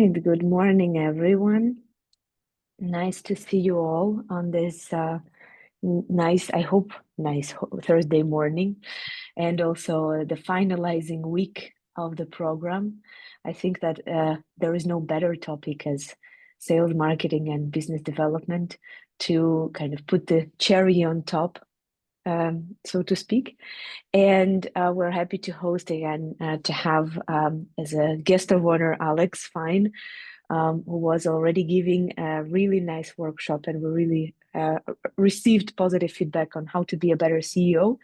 right, good morning, everyone. Nice to see you all on this nice, I hope, Thursday morning, and also the finalizing week of the program. I think that there is no better topic as sales, marketing, and business development to kind of put the cherry on top, so to speak. And we're happy to host again to have as a guest of honor Alex Fine, who was already giving a really nice workshop, and we really received positive feedback on how to be a better CEO.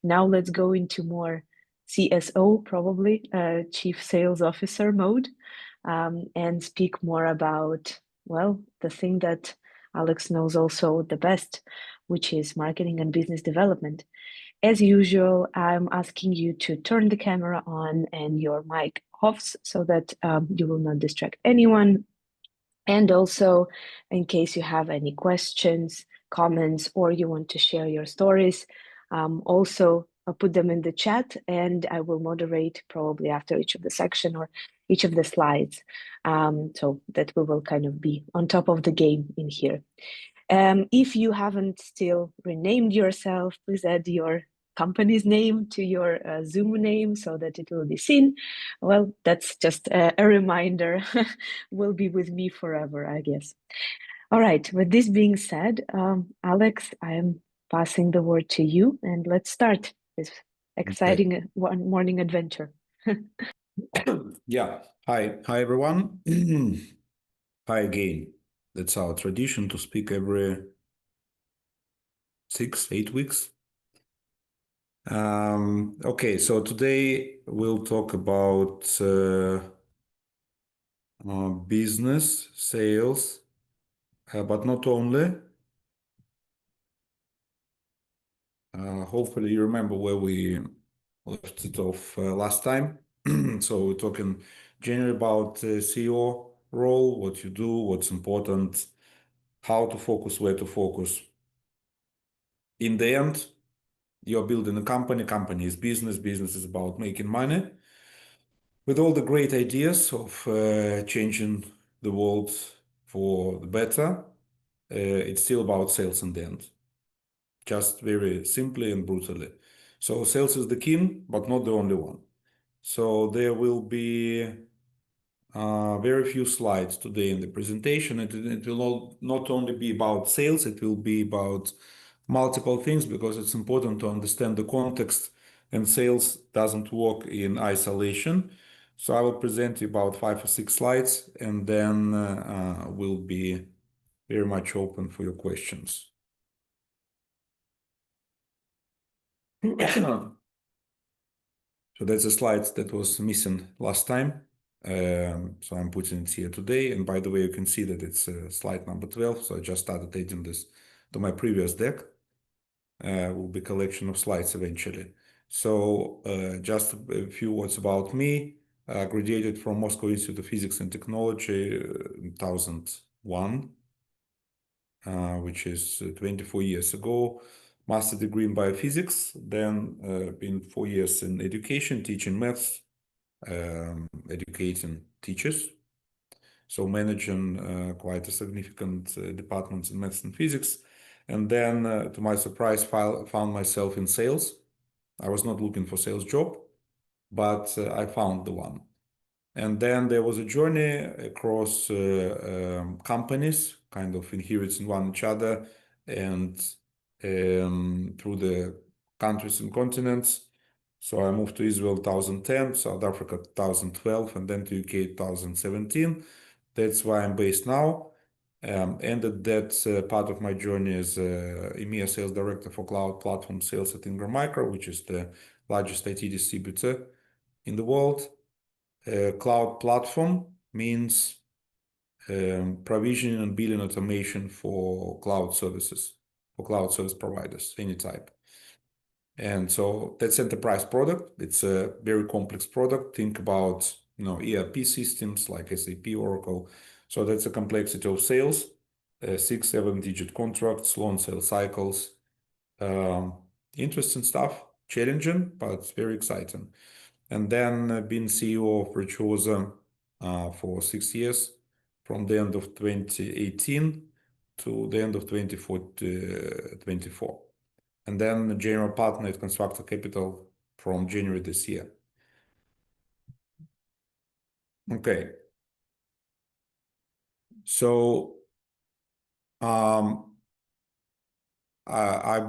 Now let's go into more CSO, probably Chief Sales Officer mode, and speak more about, well, the thing that Alex knows also the best, which is marketing and business development. As usual, I'm asking you to turn the camera on and your mic off so that you will not distract anyone. And also, in case you have any questions, comments, or you want to share your stories, also put them in the chat, and I will moderate probably after each of the section or each of the slides, so that we will kind of be on top of the game in here. If you haven't still renamed yourself, please add your company's name to your Zoom name so that it will be seen. Well, that's just a reminder. Will be with me forever, I guess. All right, with this being said, Alex, I am passing the word to you, and let's start this exciting one morning adventure. Yeah. Hi everyone. Hi again. That's our tradition to speak every 6-8 weeks. Okay, so today we'll talk about business, sales, but not only. Hopefully you remember where we left it off last time. So we're talking generally about CEO role, what you do, what's important, how to focus, where to focus. In the end, you're building a company is business is about making money. With all the great ideas of changing the world for the better, it's still about sales in the end. Just very simply and brutally. So sales is the king, but not the only one. So there will be very few slides today in the presentation. It will not only be about sales, it will be about multiple things, because it's important to understand the context, and sales doesn't work in isolation. So I will present you about 5 or 6 slides, and then we'll be very much open for your questions. So that's a slide that was missing last time. So I'm putting it here today. And by the way, you can see that it's slide number 12. So I just started adding this to my previous deck. Will be a collection of slides eventually. So just a few words about me. I graduated from Moscow Institute of Physics and Technology in 2001, which is 24 years ago. Master degree in biophysics, then been 4 years in education, teaching maths, educating teachers. So managing quite a significant departments in maths and physics. And then, to my surprise, found myself in sales. I was not looking for sales job, but I found the one. And then there was a journey across companies, kind of inheriting one each other, and through the countries and continents. So I moved to Israel 2010, South Africa 2012, and then to UK 2017. That's where I'm based now. Ended that part of my journey as EMEA sales director for cloud platform sales at Ingram Micro, which is the largest IT distributor in the world. Cloud platform means provisioning and billing automation for cloud services, for cloud service providers, any type. And so that's enterprise product. It's a very complex product. Think about ERP systems like SAP, Oracle. So that's a complexity of sales, 6-7 digit contracts, long sales cycles. Interesting stuff, challenging, but very exciting. And then being CEO of Virtuosa for 6 years, from the end of 2018 to the end of 2024. And then general partner at Constructor Capital from January this year. Okay. So I've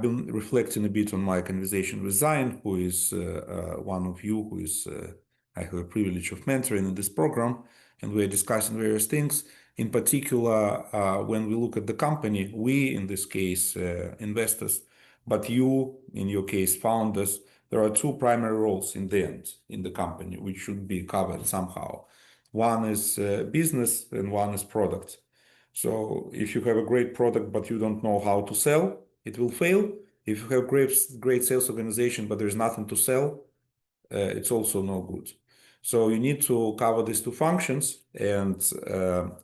been reflecting a bit on my conversation with Zion, who is one of you, who is I have a privilege of mentoring in this program, and we're discussing various things. In particular, when we look at the company, we, in this case, investors, but you, in your case, founders, there are two primary roles in the end in the company, which should be covered somehow. One is business and one is product. So if you have a great product, but you don't know how to sell, it will fail. If you have great sales organization, but there's nothing to sell, it's also no good. So you need to cover these two functions. And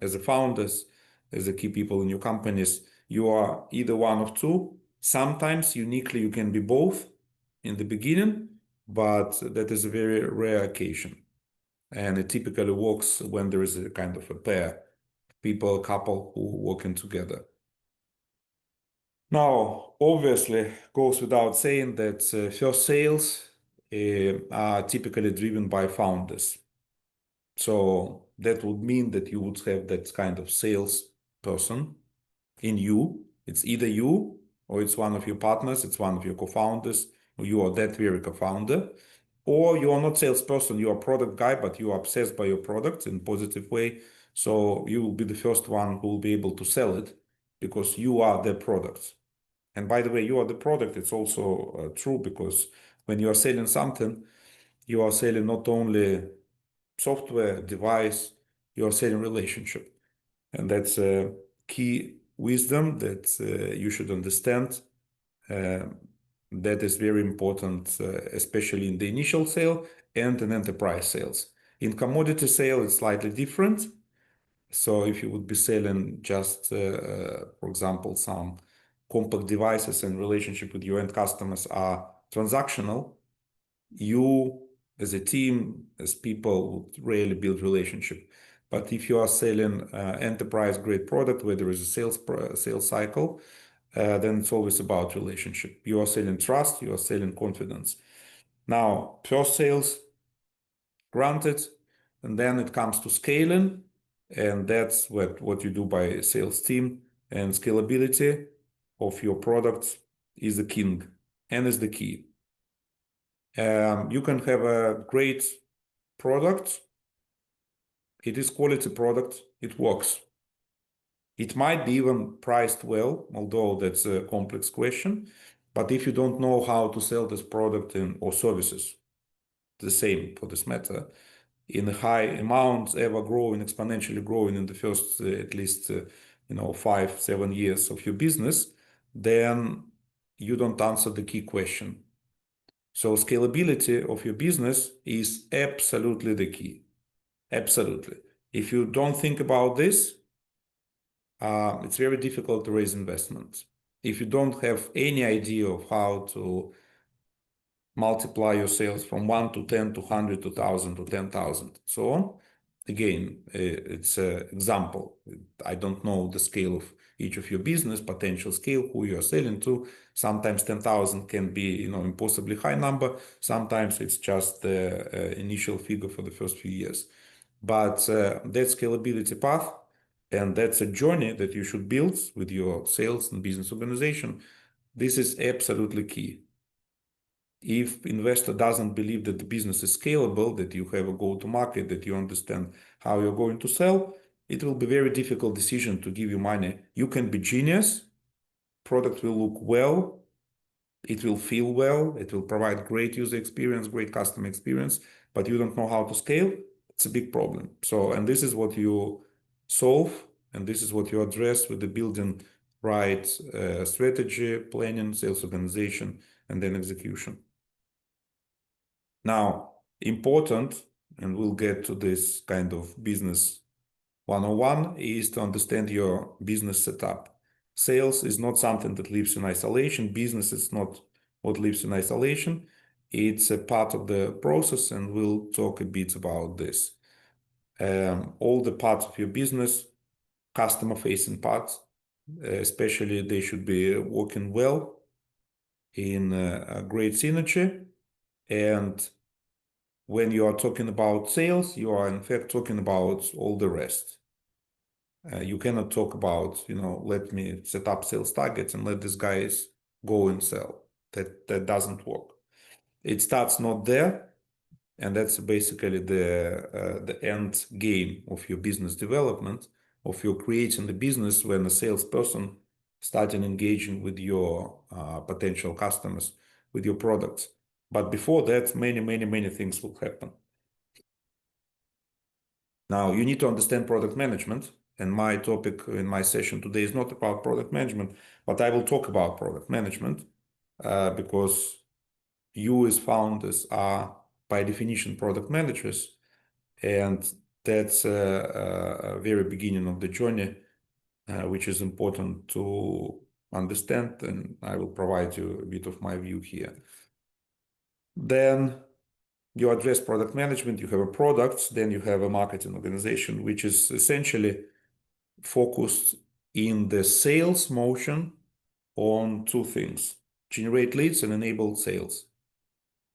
as a founders, as a key people in your companies, you are either one of two. Sometimes uniquely you can be both in the beginning, but that is a very rare occasion. And it typically works when there is a kind of a pair, people, a couple who working together. Now, obviously, goes without saying that first sales are typically driven by founders. So that would mean that you would have that kind of sales person in you. It's either you or it's one of your partners, it's one of your co-founders, or you are that very co-founder, or you are not salesperson, you are product guy, but you are obsessed by your product in a positive way. So you will be the first one who will be able to sell it because you are the product. And by the way, you are the product. It's also true because when you are selling something, you are selling not only software, device, you are selling relationship. And that's a key wisdom that you should understand. That is very important, especially in the initial sale and in enterprise sales. In commodity sale, it's slightly different. So if you would be selling just, for example, some compact devices and relationship with your end customers are transactional, you as a team, as people, would rarely build relationship. But if you are selling enterprise grade product where there is a sales cycle, then it's always about relationship. You are selling trust, you are selling confidence. Now, first sales, granted, and then it comes to scaling, and that's what you do by a sales team, and scalability of your products is the king and is the key. You can have a great product. It is quality product. It works. It might be even priced well, although that's a complex question. But if you don't know how to sell this product or services, the same for this matter, in high amounts, ever growing, exponentially growing in the first at least 5-7 years of your business, then you don't answer the key question. So scalability of your business is absolutely the key. Absolutely. If you don't think about this, it's very difficult to raise investments. If you don't have any idea of how to multiply your sales from 1 to 10 to 100 to 1,000 to 10,000, so on. Again, it's an example. I don't know the scale of each of your business, potential scale, who you are selling to. Sometimes 10,000 can be, impossibly high number. Sometimes it's just the initial figure for the first few years. But that scalability path, and that's a journey that you should build with your sales and business organization. This is absolutely key. If investor doesn't believe that the business is scalable, that you have a go-to-market, that you understand how you're going to sell, it will be a very difficult decision to give you money. You can be genius, product will look well, it will feel well, it will provide great user experience, great customer experience, but you don't know how to scale, it's a big problem. So, and this is what you solve, and this is what you address with the building right strategy, planning, sales organization, and then execution. Now, important, and we'll get to this kind of business 101, is to understand your business setup. Sales is not something that lives in isolation. Business is not what lives in isolation. It's a part of the process, and we'll talk a bit about this. all the parts of your business, customer-facing parts, especially they should be working well in a great synergy. And when you are talking about sales, you are in fact talking about all the rest. You cannot talk about, let me set up sales targets and let these guys go and sell. That doesn't work. It starts not there, and that's basically the end game of your business development, of your creating the business when a salesperson starting engaging with your potential customers, with your products. But before that, many things will happen. Now, you need to understand product management, and my topic in my session today is not about product management, but I will talk about product management because you as founders are by definition product managers, and that's a very beginning of the journey, which is important to understand, and I will provide you a bit of my view here. Then you address product management, you have a product, then you have a marketing organization, which is essentially focused in the sales motion on two things: generate leads and enable sales.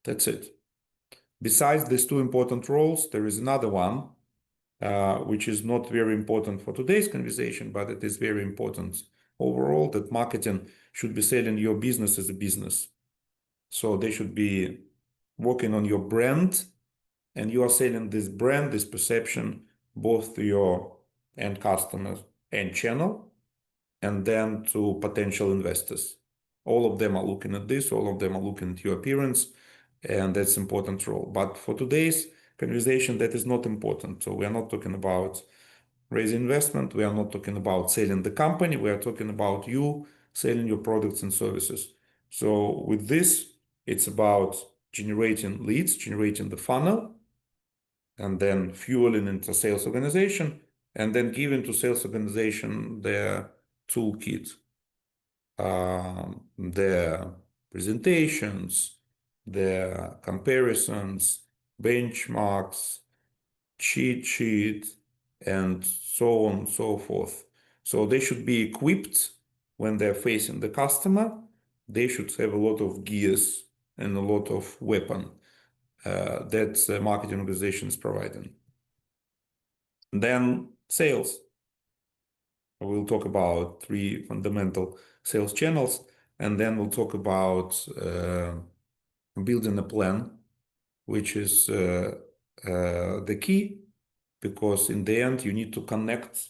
That's it. Besides these two important roles, there is another one, which is not very important for today's conversation, but it is very important overall, that marketing should be selling your business as a business. So they should be working on your brand, and you are selling this brand, this perception, both to your end customers and channel, and then to potential investors. All of them are looking at this, all of them are looking at your appearance, and that's important role. But for today's conversation, that is not important. So we are not talking about raising investment, we are not talking about selling the company, we are talking about you selling your products and services. So with this, it's about generating leads, generating the funnel, and then fueling into sales organization, and then giving to sales organization their toolkit, their presentations, their comparisons, benchmarks, cheat sheet, and so on and so forth. So they should be equipped when they're facing the customer. They should have a lot of gears and a lot of weapon that marketing organization is providing. Then sales. We'll talk about three fundamental sales channels, and then we'll talk about building a plan, which is the key, because in the end, you need to connect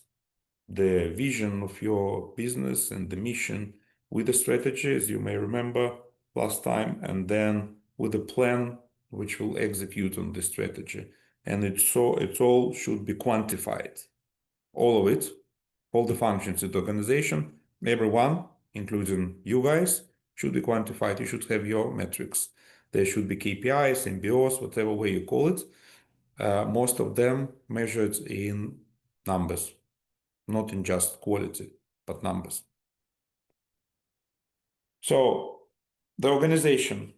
the vision of your business and the mission with the strategy, as you may remember last time, and then with the plan which will execute on the strategy. And it all should be quantified. All of it, all the functions in the organization, everyone, including you guys, should be quantified. You should have your metrics. There should be KPIs, MBOs, whatever way you call it. Most of them measured in numbers, not in just quality, but numbers. So the organization,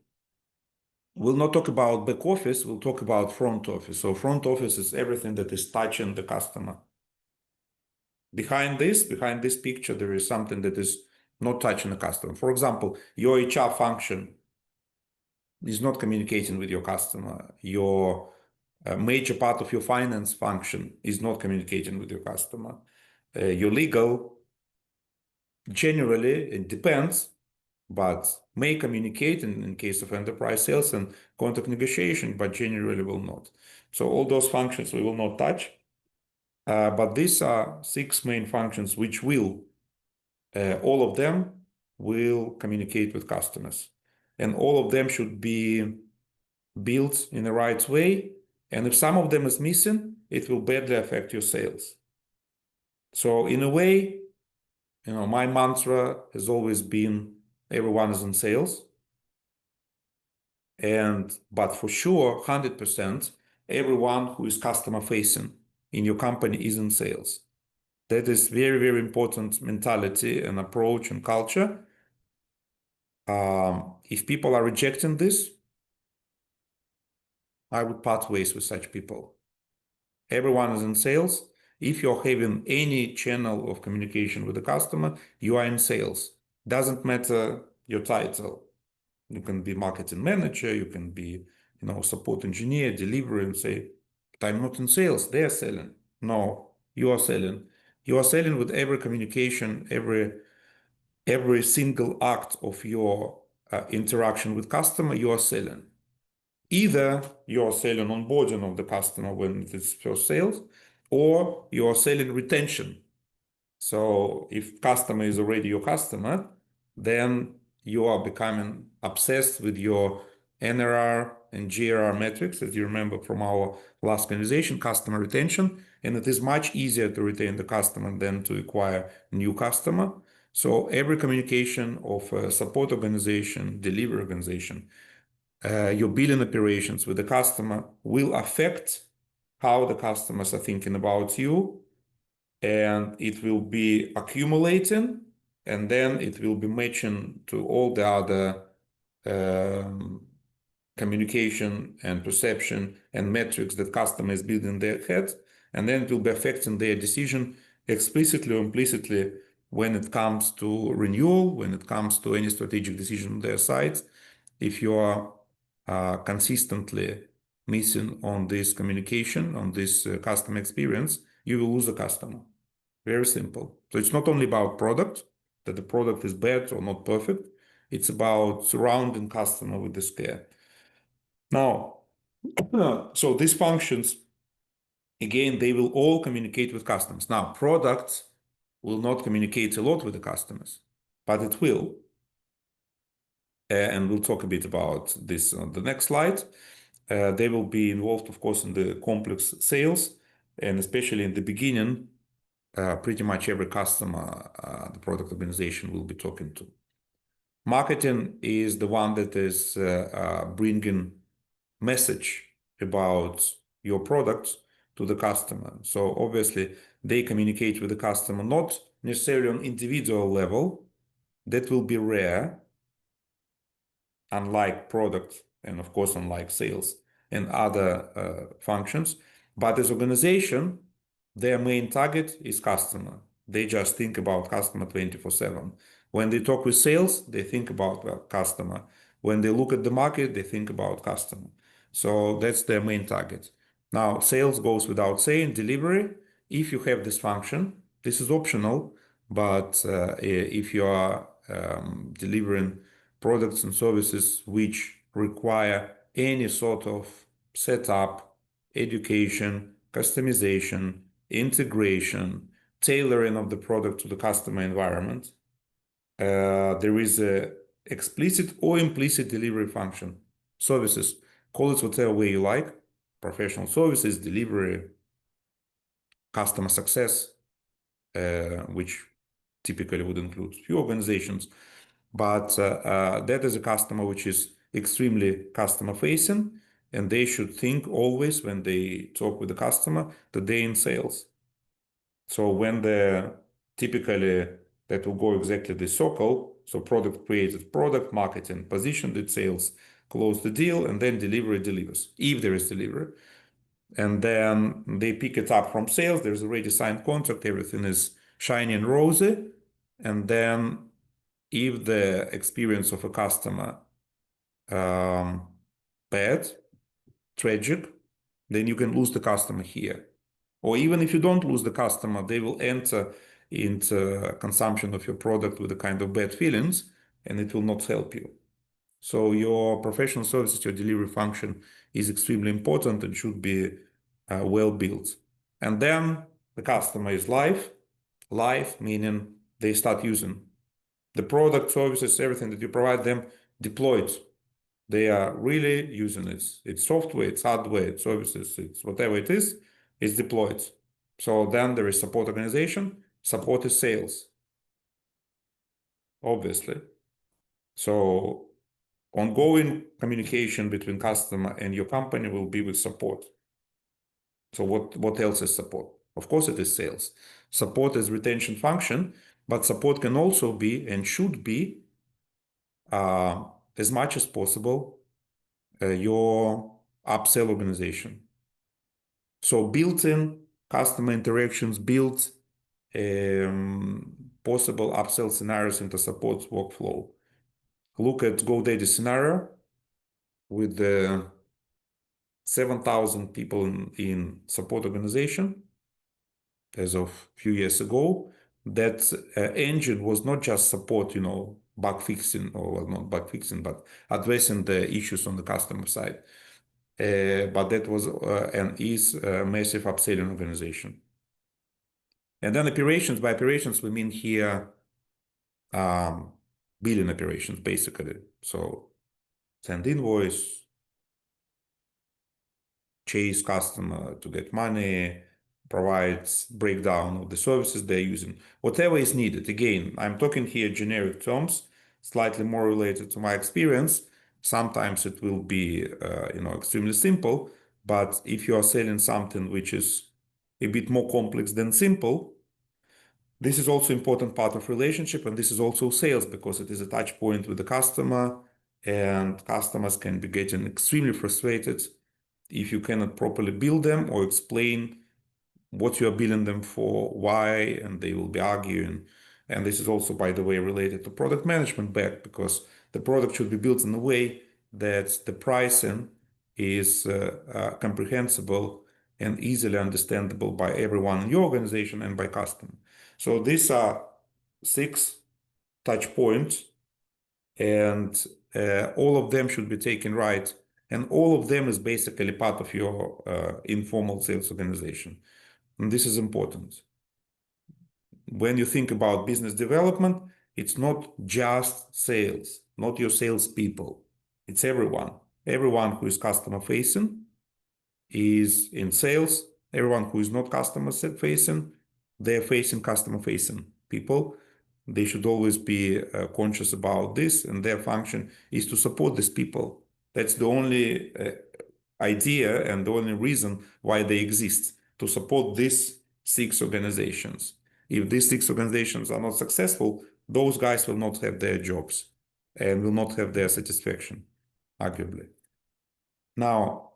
we'll not talk about back office, we'll talk about front office. So front office is everything that is touching the customer. Behind this picture, there is something that is not touching the customer. For example, your HR function is not communicating with your customer. Your major part of your finance function is not communicating with your customer. Your legal, generally, it depends, but may communicate in case of enterprise sales and contract negotiation, but generally will not. So all those functions we will not touch. But these are 6 main functions which will, all of them will communicate with customers. And all of them should be built in the right way. And if some of them is missing, it will badly affect your sales. So in a way, my mantra has always been everyone is in sales. But for sure, 100%, everyone who is customer facing in your company is in sales. That is very important mentality and approach and culture. If people are rejecting this, I would part ways with such people. Everyone is in sales. If you're having any channel of communication with the customer, you are in sales. Doesn't matter your title. You can be marketing manager, you can be, support engineer, delivery, and say, but I'm not in sales, they're selling. No, you are selling. You are selling with every communication, every single act of your interaction with customer, you are selling. Either you are selling onboarding of the customer when it is first sales, or you are selling retention. So if customer is already your customer, then you are becoming obsessed with your NRR and GRR metrics, as you remember from our last conversation, customer retention, and it is much easier to retain the customer than to acquire new customer. So every communication of a support organization, delivery organization, your billing operations with the customer will affect how the customers are thinking about you, and it will be accumulating, and then it will be matching to all the other um, communication and perception and metrics that customers build in their head, and then it will be affecting their decision explicitly or implicitly when it comes to renewal, when it comes to any strategic decision on their side. If you are consistently missing on this communication, on this customer experience, you will lose a customer. Very simple. So it's not only about product, that the product is bad or not perfect. It's about surrounding customer with this care. Now, so these functions, again, they will all communicate with customers. Now, products will not communicate a lot with the customers, but it will. And we'll talk a bit about this on the next slide. They will be involved, of course, in the complex sales, and especially in the beginning, pretty much every customer the product organization will be talking to. Marketing is the one that is bringing message about your products to the customer. So obviously, they communicate with the customer not necessarily on individual level. That will be rare, unlike product and of course unlike sales and other functions. But as organization, their main target is customer. They just think about customer 24/7. When they talk with sales, they think about customer. When they look at the market, they think about customer. So that's their main target. Now, sales goes without saying. Delivery, if you have this function, this is optional, but if you are delivering products and services which require any sort of setup, education, customization, integration, tailoring of the product to the customer environment, there is a explicit or implicit delivery function. Services, call it whatever way you like, professional services, delivery, customer success, which typically would include few organizations. But that is a customer which is extremely customer facing, and they should think always when they talk with the customer that they're in sales. So when typically that will go exactly the circle. So product created product, marketing positioned it, sales close the deal, and then delivery delivers, if there is delivery. And then they pick it up from sales. There's already signed contract. Everything is shiny and rosy. And then if the experience of a customer bad, tragic, then you can lose the customer here. Or even if you don't lose the customer, they will enter into consumption of your product with a kind of bad feelings, and it will not help you. So your professional services, your delivery function is extremely important and should be well built. And then the customer is live meaning they start using the product, services, everything that you provide them deployed. They are really using it. It's software, it's hardware, it's services, it's whatever it is, it's deployed. So then there is support organization, support is sales, obviously. So ongoing communication between customer and your company will be with support. So what else is support? Of course, it is sales. Support is retention function, but support can also be and should be as much as possible your upsell organization. So built-in customer interactions, built possible upsell scenarios into support workflow. Look at GoDaddy scenario with the 7,000 people in support organization as of a few years ago. That engine was not just support, bug fixing, or well, not bug fixing, but addressing the issues on the customer side. But that was and is a massive upselling organization. And then operations, by operations, we mean here billing operations, basically. So send invoice, chase customer to get money, provides breakdown of the services they're using, whatever is needed. Again, I'm talking here generic terms, slightly more related to my experience. Sometimes it will be, extremely simple, but if you are selling something which is a bit more complex than simple, this is also important part of relationship, and this is also sales because it is a touch point with the customer, and customers can be getting extremely frustrated if you cannot properly bill them or explain what you are billing them for, why, and they will be arguing. And this is also, by the way, related to product management back, because the product should be built in a way that the pricing is comprehensible and easily understandable by everyone in your organization and by customer. So these are 6 touch points, and all of them should be taken right. And all of them is basically part of your informal sales organization. And this is important. When you think about business development, it's not just sales, not your salespeople. It's everyone. Everyone who is customer facing is in sales. Everyone who is not customer facing, they're facing customer facing people. They should always be conscious about this, and their function is to support these people. That's the only idea and the only reason why they exist, to support these 6 organizations. If these 6 organizations are not successful, those guys will not have their jobs and will not have their satisfaction, arguably. Now,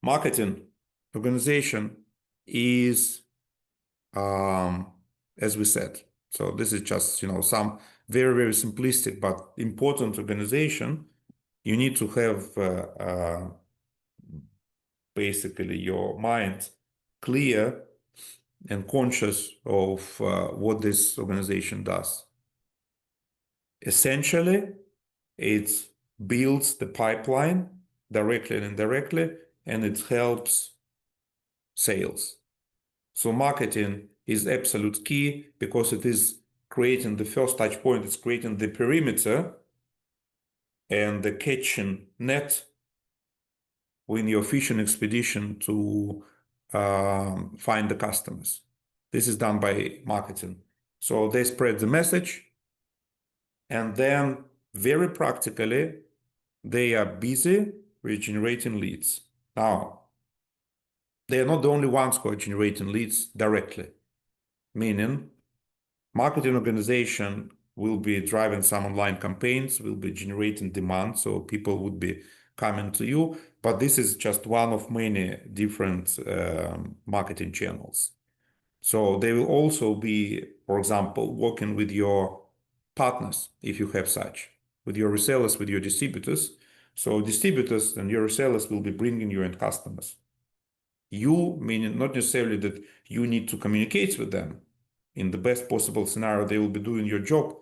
marketing organization is, as we said, so this is just some very, very simplistic but important organization. You need to have basically your mind clear and conscious of what this organization does. Essentially, it builds the pipeline directly and indirectly, and it helps sales. So marketing is absolute key because it is creating the first touch point, it's creating the perimeter and the catching net when your fishing expedition to find the customers. This is done by marketing. So they spread the message, and then very practically, they are busy with generating leads. Now, they are not the only ones who are generating leads directly, meaning marketing organization will be driving some online campaigns, will be generating demand, so people would be coming to you. But this is just one of many different marketing channels. So they will also be, for example, working with your partners, if you have such, with your resellers, with your distributors. So distributors and your resellers will be bringing you end customers. You, meaning not necessarily that you need to communicate with them. In the best possible scenario, they will be doing your job,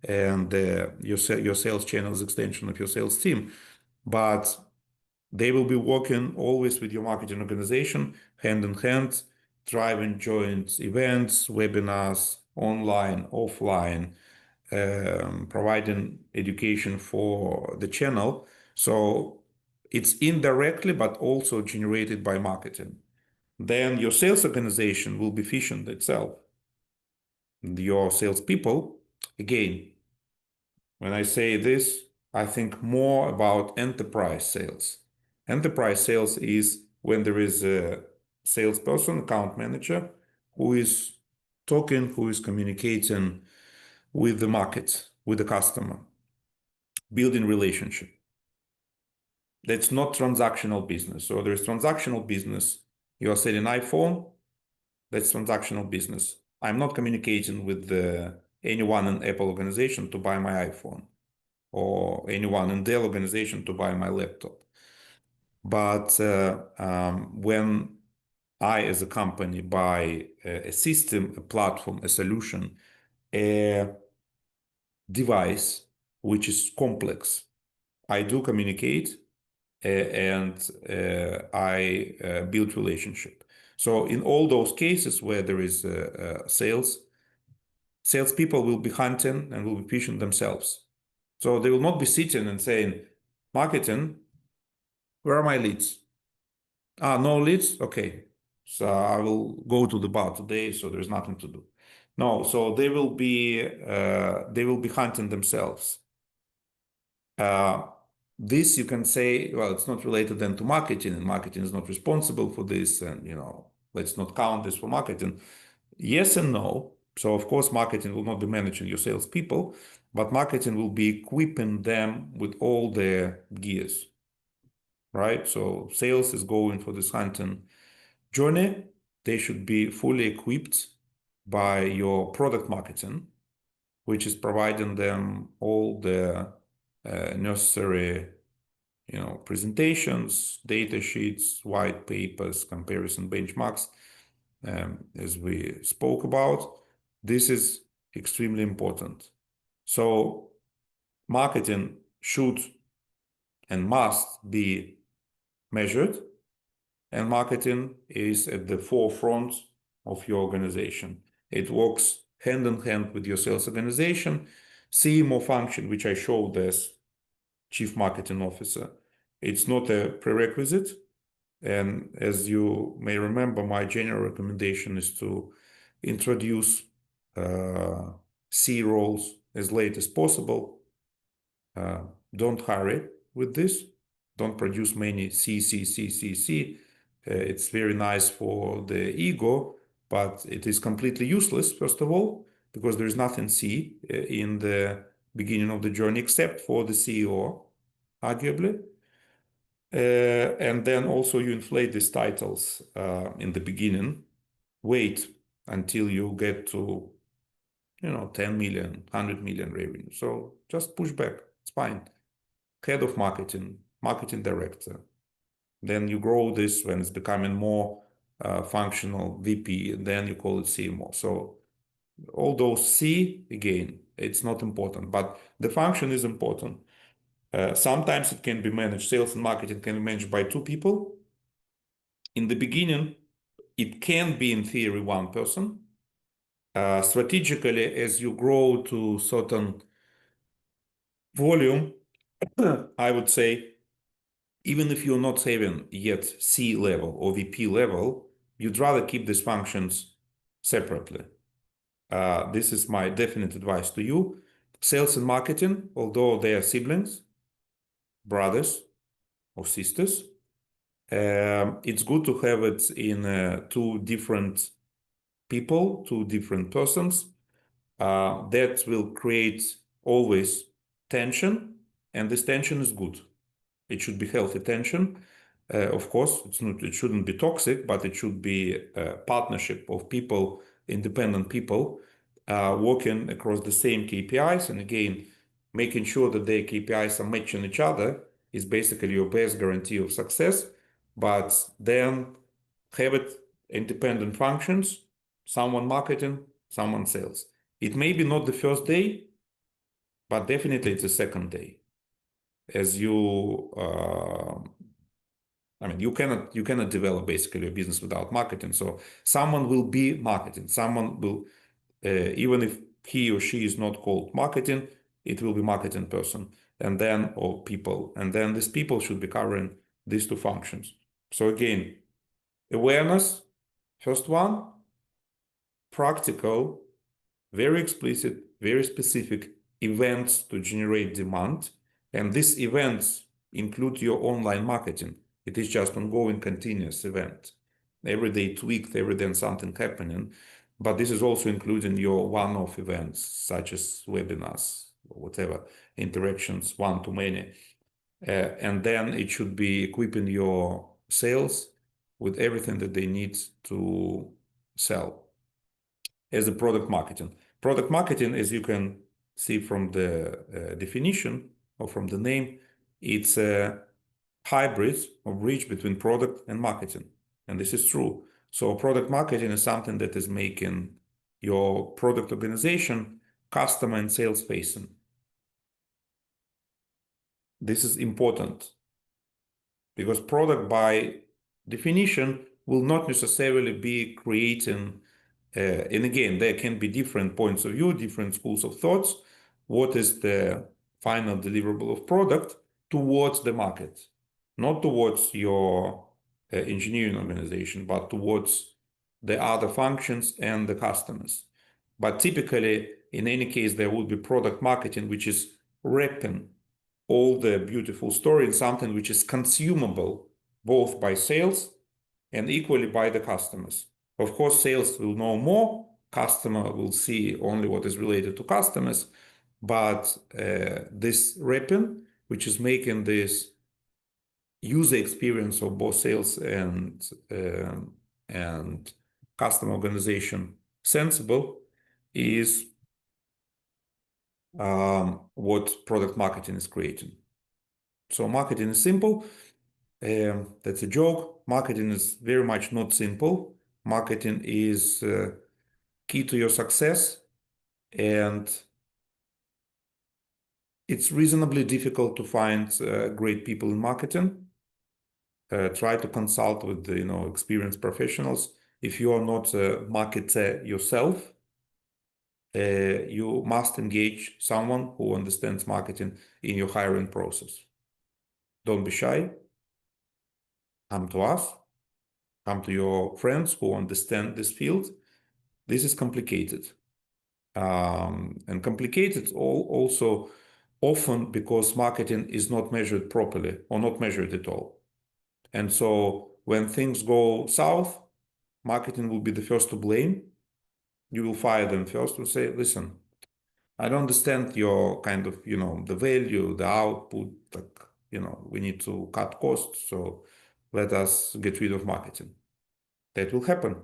and your sales channel is extension of your sales team. But they will be working always with your marketing organization, hand in hand, driving joint events, webinars, online, offline, providing education for the channel. So it's indirectly, but also generated by marketing. Then your sales organization will be efficient itself. Your salespeople, again, when I say this, I think more about enterprise sales. Enterprise sales is when there is a salesperson, account manager, who is talking, who is communicating with the market, with the customer. building relationship. That's not transactional business. So there's transactional business. You are selling iPhone, that's transactional business. I'm not communicating with anyone in Apple organization to buy my iPhone or anyone in Dell organization to buy my laptop. But when I, as a company, buy a system, a platform, a solution, a device which is complex, I do communicate and I build relationship. So in all those cases where there is salespeople will be hunting and will be pitching themselves. So they will not be sitting and saying, marketing, where are my leads? No leads? Okay. So I will go to the bar today, so there's nothing to do. No, so they will be hunting themselves. This you can say, well, it's not related then to marketing, and marketing is not responsible for this, and let's not count this for marketing. Yes and no. So of course, marketing will not be managing your salespeople, but marketing will be equipping them with all their gears, right? So sales is going for this hunting journey. They should be fully equipped by your product marketing, which is providing them all the necessary presentations, data sheets, white papers, comparison benchmarks, as we spoke about. This is extremely important. So marketing should and must be measured, and marketing is at the forefront of your organization. It works hand in hand with your sales organization. CMO function, which I showed as Chief Marketing Officer, it's not a prerequisite. And as you may remember, my general recommendation is to introduce C roles as late as possible. Don't hurry with this. Don't produce many C. It's very nice for the ego, but it is completely useless, first of all, because there is nothing C in the beginning of the journey except for the CEO, arguably. And then also you inflate these titles in the beginning. Wait until you get to 10 million, 100 million revenue. So just push back. It's fine. Head of marketing, marketing director. Then you grow this when it's becoming more functional, VP, and then you call it CMO. So all those C, again, it's not important, but the function is important. Sometimes it can be managed, sales and marketing can be managed by two people. In the beginning, it can be in theory one person. Strategically, as you grow to certain volume, I would say, even if you're not having yet C level or VP level, you'd rather keep these functions separately. This is my definite advice to you. Sales and marketing, although they are siblings, brothers or sisters, it's good to have it in two different people, two different persons. That will create always tension, and this tension is good. It should be healthy tension. Of course, it shouldn't be toxic, but it should be a partnership of people, independent people, working across the same KPIs. And again, making sure that their KPIs are matching each other is basically your best guarantee of success. But then have it independent functions, someone marketing, someone sales. It may be not the first day, but definitely it's the second day. As you, you cannot develop basically a business without marketing. So someone will be marketing. Someone will, even if he or she is not called marketing, it will be marketing person, and then or people, and then these people should be covering these two functions. So again, awareness, first one, practical, very explicit, very specific events to generate demand. And these events include your online marketing. It is just ongoing, continuous event. Every day tweaked, every day something happening. But this is also including your one-off events, such as webinars, whatever interactions, one to many. And then it should be equipping your sales with everything that they need to sell as a product marketing. Product marketing, as you can see from the definition or from the name, it's a hybrid or bridge between product and marketing. And this is true. So product marketing is something that is making your product organization customer and sales facing. This is important because product by definition will not necessarily be creating, and again, there can be different points of view, different schools of thoughts. What is the final deliverable of product towards the market, not towards your engineering organization, but towards the other functions and the customers. But typically, in any case, there will be product marketing, which is wrapping all the beautiful story in something which is consumable both by sales and equally by the customers. Of course, sales will know more, customer will see only what is related to customers, but this wrapping, which is making this user experience of both sales and customer organization sensible, is what product marketing is creating. So marketing is simple. That's a joke. Marketing is very much not simple. Marketing is key to your success, and it's reasonably difficult to find great people in marketing. Try to consult with experienced professionals. If you are not a marketer yourself, you must engage someone who understands marketing in your hiring process. Don't be shy. Come to us. Come to your friends who understand this field. This is complicated. And complicated also often because marketing is not measured properly or not measured at all. And so when things go south, marketing will be the first to blame. You will fire them first and say, listen, I don't understand your kind of, the value, the output, we need to cut costs. So let us get rid of marketing. That will happen.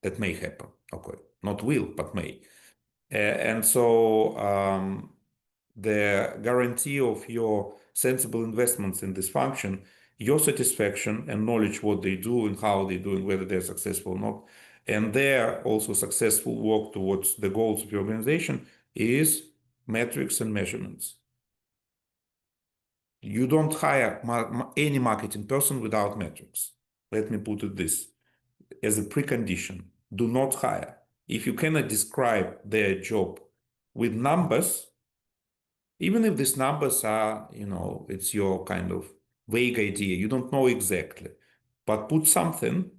That may happen. Okay. Not will, but may. And so the guarantee of your sensible investments in this function, your satisfaction and knowledge what they do and how they do and whether they're successful or not, and their also successful work towards the goals of your organization is metrics and measurements. You don't hire any marketing person without metrics. Let me put it this as a precondition. Do not hire. If you cannot describe their job with numbers, even if these numbers are, it's your kind of vague idea, you don't know exactly, but put something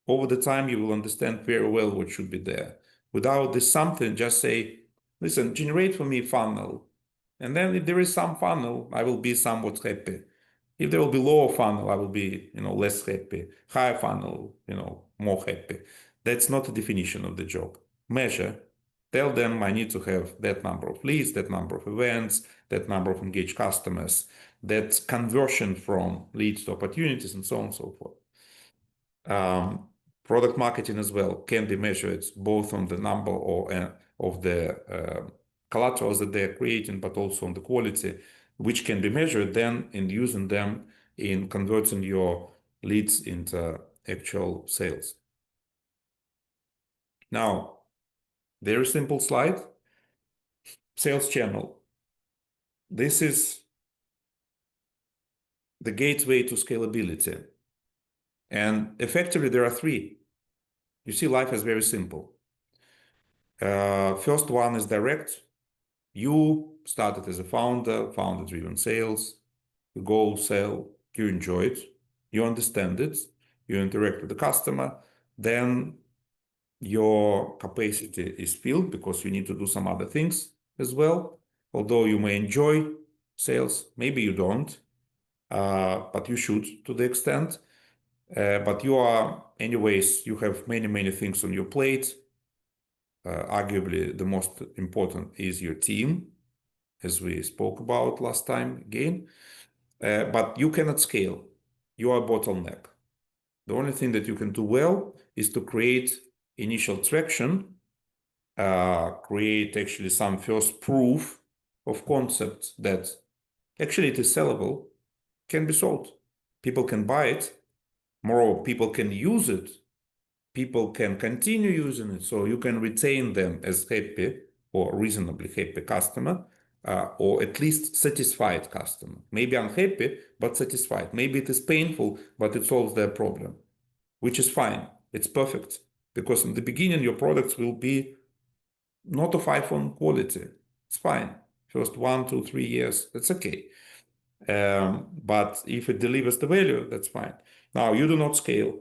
over the time, you will understand very well what should be there. Without this something, just say, listen, generate for me funnel. And then if there is some funnel, I will be somewhat happy. If there will be lower funnel, I will be, less happy. Higher funnel, more happy. That's not a definition of the job. Measure. Tell them I need to have that number of leads, that number of events, that number of engaged customers, that conversion from leads to opportunities, and so on and so forth. Product marketing as well can be measured both on the number of the collaterals that they're creating, but also on the quality, which can be measured then in using them in converting your leads into actual sales. Now, very simple slide. Sales channel. This is the gateway to scalability. And effectively, there are three. You see, life is very simple. First one is direct. You started as a founder-driven sales. You go sell, you enjoy it, you understand it, you interact with the customer. Then your capacity is filled because you need to do some other things as well. Although you may enjoy sales, maybe you don't, but you should to the extent. But you are, anyways, you have many, many things on your plate. Arguably, the most important is your team. as we spoke about last time again. But you cannot scale. You are a bottleneck. The only thing that you can do well is to create initial traction, create actually some first proof of concept that actually it is sellable, can be sold. People can buy it. Moreover, people can use it. People can continue using it. So you can retain them as happy or reasonably happy customer, or at least satisfied customer. Maybe unhappy, but satisfied. Maybe it is painful, but it solves their problem, which is fine. It's perfect. Because in the beginning, your products will be not of iPhone quality. It's fine. First 1, 2, 3 years, that's okay. But if it delivers the value, that's fine. Now, you do not scale.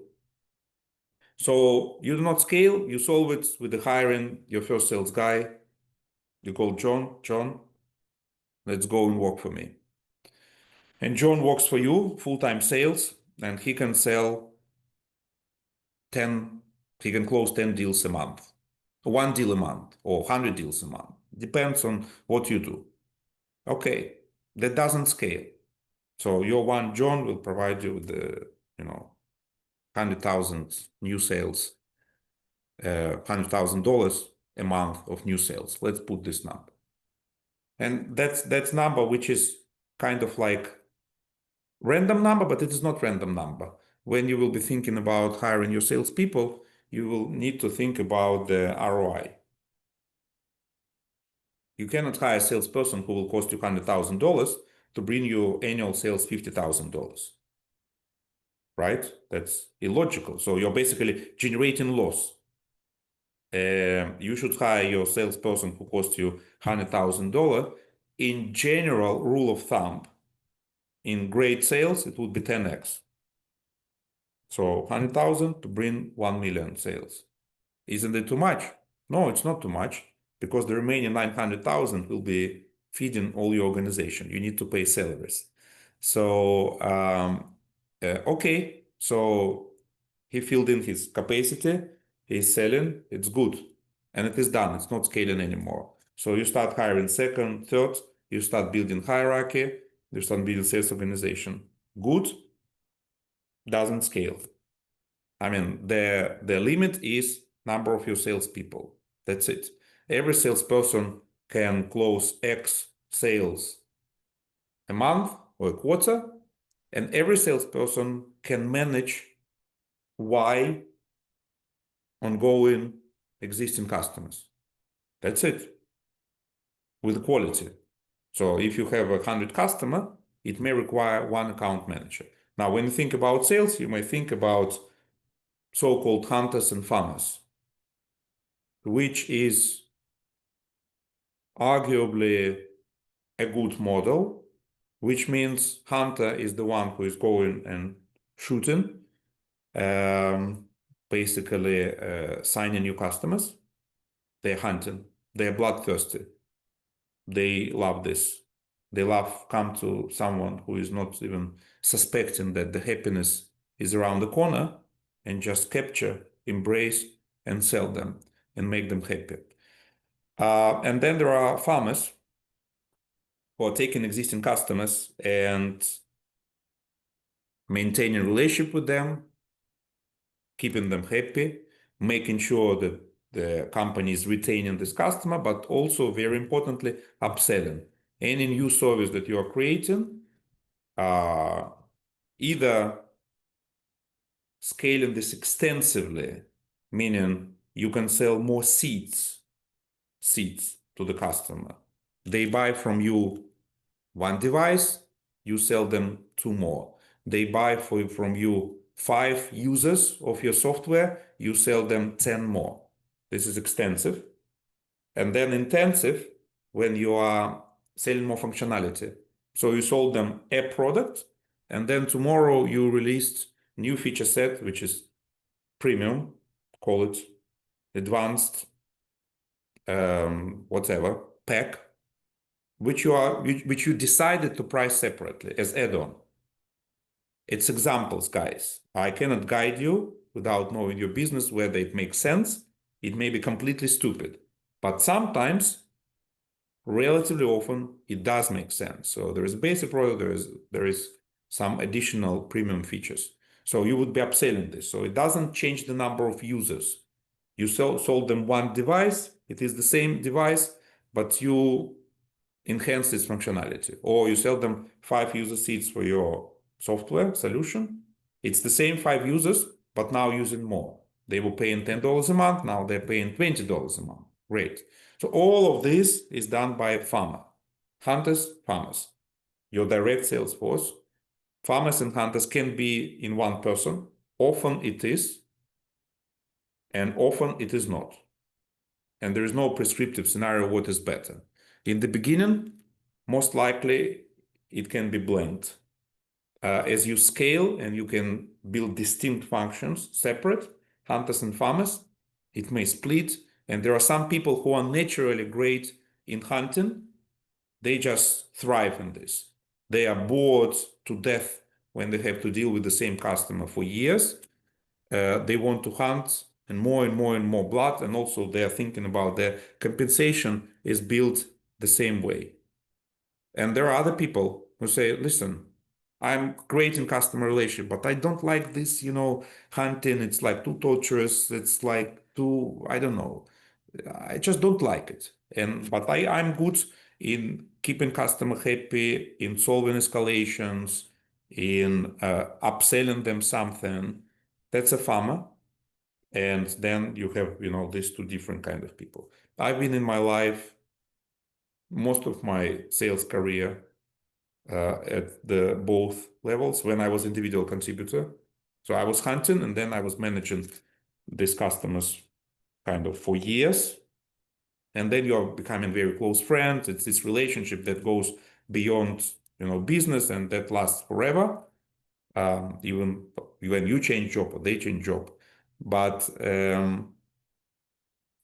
So you do not scale, you solve it with the hiring your first sales guy. You call John, John, let's go and work for me. And John works for you, full-time sales, and he can sell 10, he can close 10 deals a month, 1 deal a month, or 100 deals a month. Depends on what you do. Okay, that doesn't scale. So your one John will provide you with the, 100,000 new sales, $100,000 a month of new sales. Let's put this number. And that's number which is kind of like random number, but it is not random number. When you will be thinking about hiring your salespeople, you will need to think about the ROI. You cannot hire a salesperson who will cost you $100,000 to bring you annual sales $50,000. Right? That's illogical. So you're basically generating loss. You should hire your salesperson who costs you $100,000. In general, rule of thumb, in great sales, it would be 10x. So 100,000 to bring 1 million sales. Isn't it too much? No, it's not too much, because the remaining 900,000 will be feeding all your organization. You need to pay salaries. So, okay, so he filled in his capacity, he's selling, it's good. And it is done, it's not scaling anymore. So you start hiring second, third, you start building hierarchy, you start building sales organization. Good, doesn't scale. I mean, the limit is number of your salespeople. That's it. Every salesperson can close X sales a month or a quarter, and every salesperson can manage Y ongoing existing customers. That's it, with quality. So if you have 100 customers, it may require 1 account manager. Now, when you think about sales, you may think about so-called hunters and farmers, which is arguably a good model, which means hunter is the one who is going and shooting, basically signing new customers. They're hunting. They're bloodthirsty. They love this. They love come to someone who is not even suspecting that the happiness is around the corner, and just capture, embrace, and sell them and make them happy. And then there are farmers who are taking existing customers and maintaining a relationship with them, keeping them happy, making sure that the company is retaining this customer, but also, very importantly, upselling. Any new service that you are creating, either scaling this extensively, meaning you can sell more seats to the customer. They buy from you 1 device, you sell them 2 more. They buy from you 5 users of your software, you sell them 10 more. This is extensive. And then intensive, when you are selling more functionality. So you sold them a product, and then tomorrow you released new feature set, which is premium, call it advanced, whatever, pack, which you decided to price separately as add-on. It's examples, guys. I cannot guide you without knowing your business, whether it makes sense. It may be completely stupid. But sometimes relatively often it does make sense. So there is a basic product, there is some additional premium features. So you would be upselling this. So it doesn't change the number of users. You sold them one device, it is the same device, but you enhance its functionality. Or you sell them 5 user seats for your software solution. It's the same 5 users, but now using more. They were paying $10 a month, now they're paying $20 a month. Great. So all of this is done by a farmer. Hunters, farmers. Your direct sales force. Farmers and hunters can be in one person. Often it is, and often it is not. And there is no prescriptive scenario what is better. In the beginning, most likely it can be blend. As you scale and you can build distinct functions separate, hunters and farmers, it may split. And there are some people who are naturally great in hunting. They just thrive in this. They are bored to death when they have to deal with the same customer for years. They want to hunt and more and more and more blood. And also they are thinking about their compensation is built the same way. And there are other people who say, listen, I'm great in customer relationship, but I don't like this, hunting. It's like too torturous. It's like too, I don't know. I just don't like it. But I'm good in keeping customer happy, in solving escalations, in upselling them something. That's a farmer. And then you have, these two different kind of people. I've been in my life, most of my sales career, at the both levels when I was individual contributor. So I was hunting and then I was managing these customers kind of for years. And then you're becoming very close friends. It's this relationship that goes beyond, business and that lasts forever. Even when you change job or they change job. But that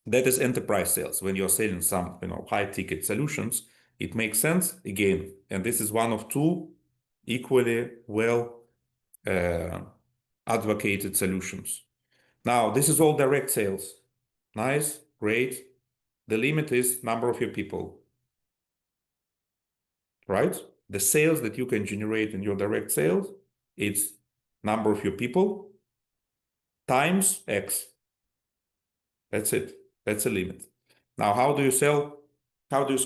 is enterprise sales. When you're selling some, high ticket solutions, it makes sense again. And this is one of two equally well advocated solutions. Now, this is all direct sales. Nice, great. The limit is number of your people, right? The sales that you can generate in your direct sales, it's number of your people times X. That's it. That's a limit. Now, how do you sell? How do you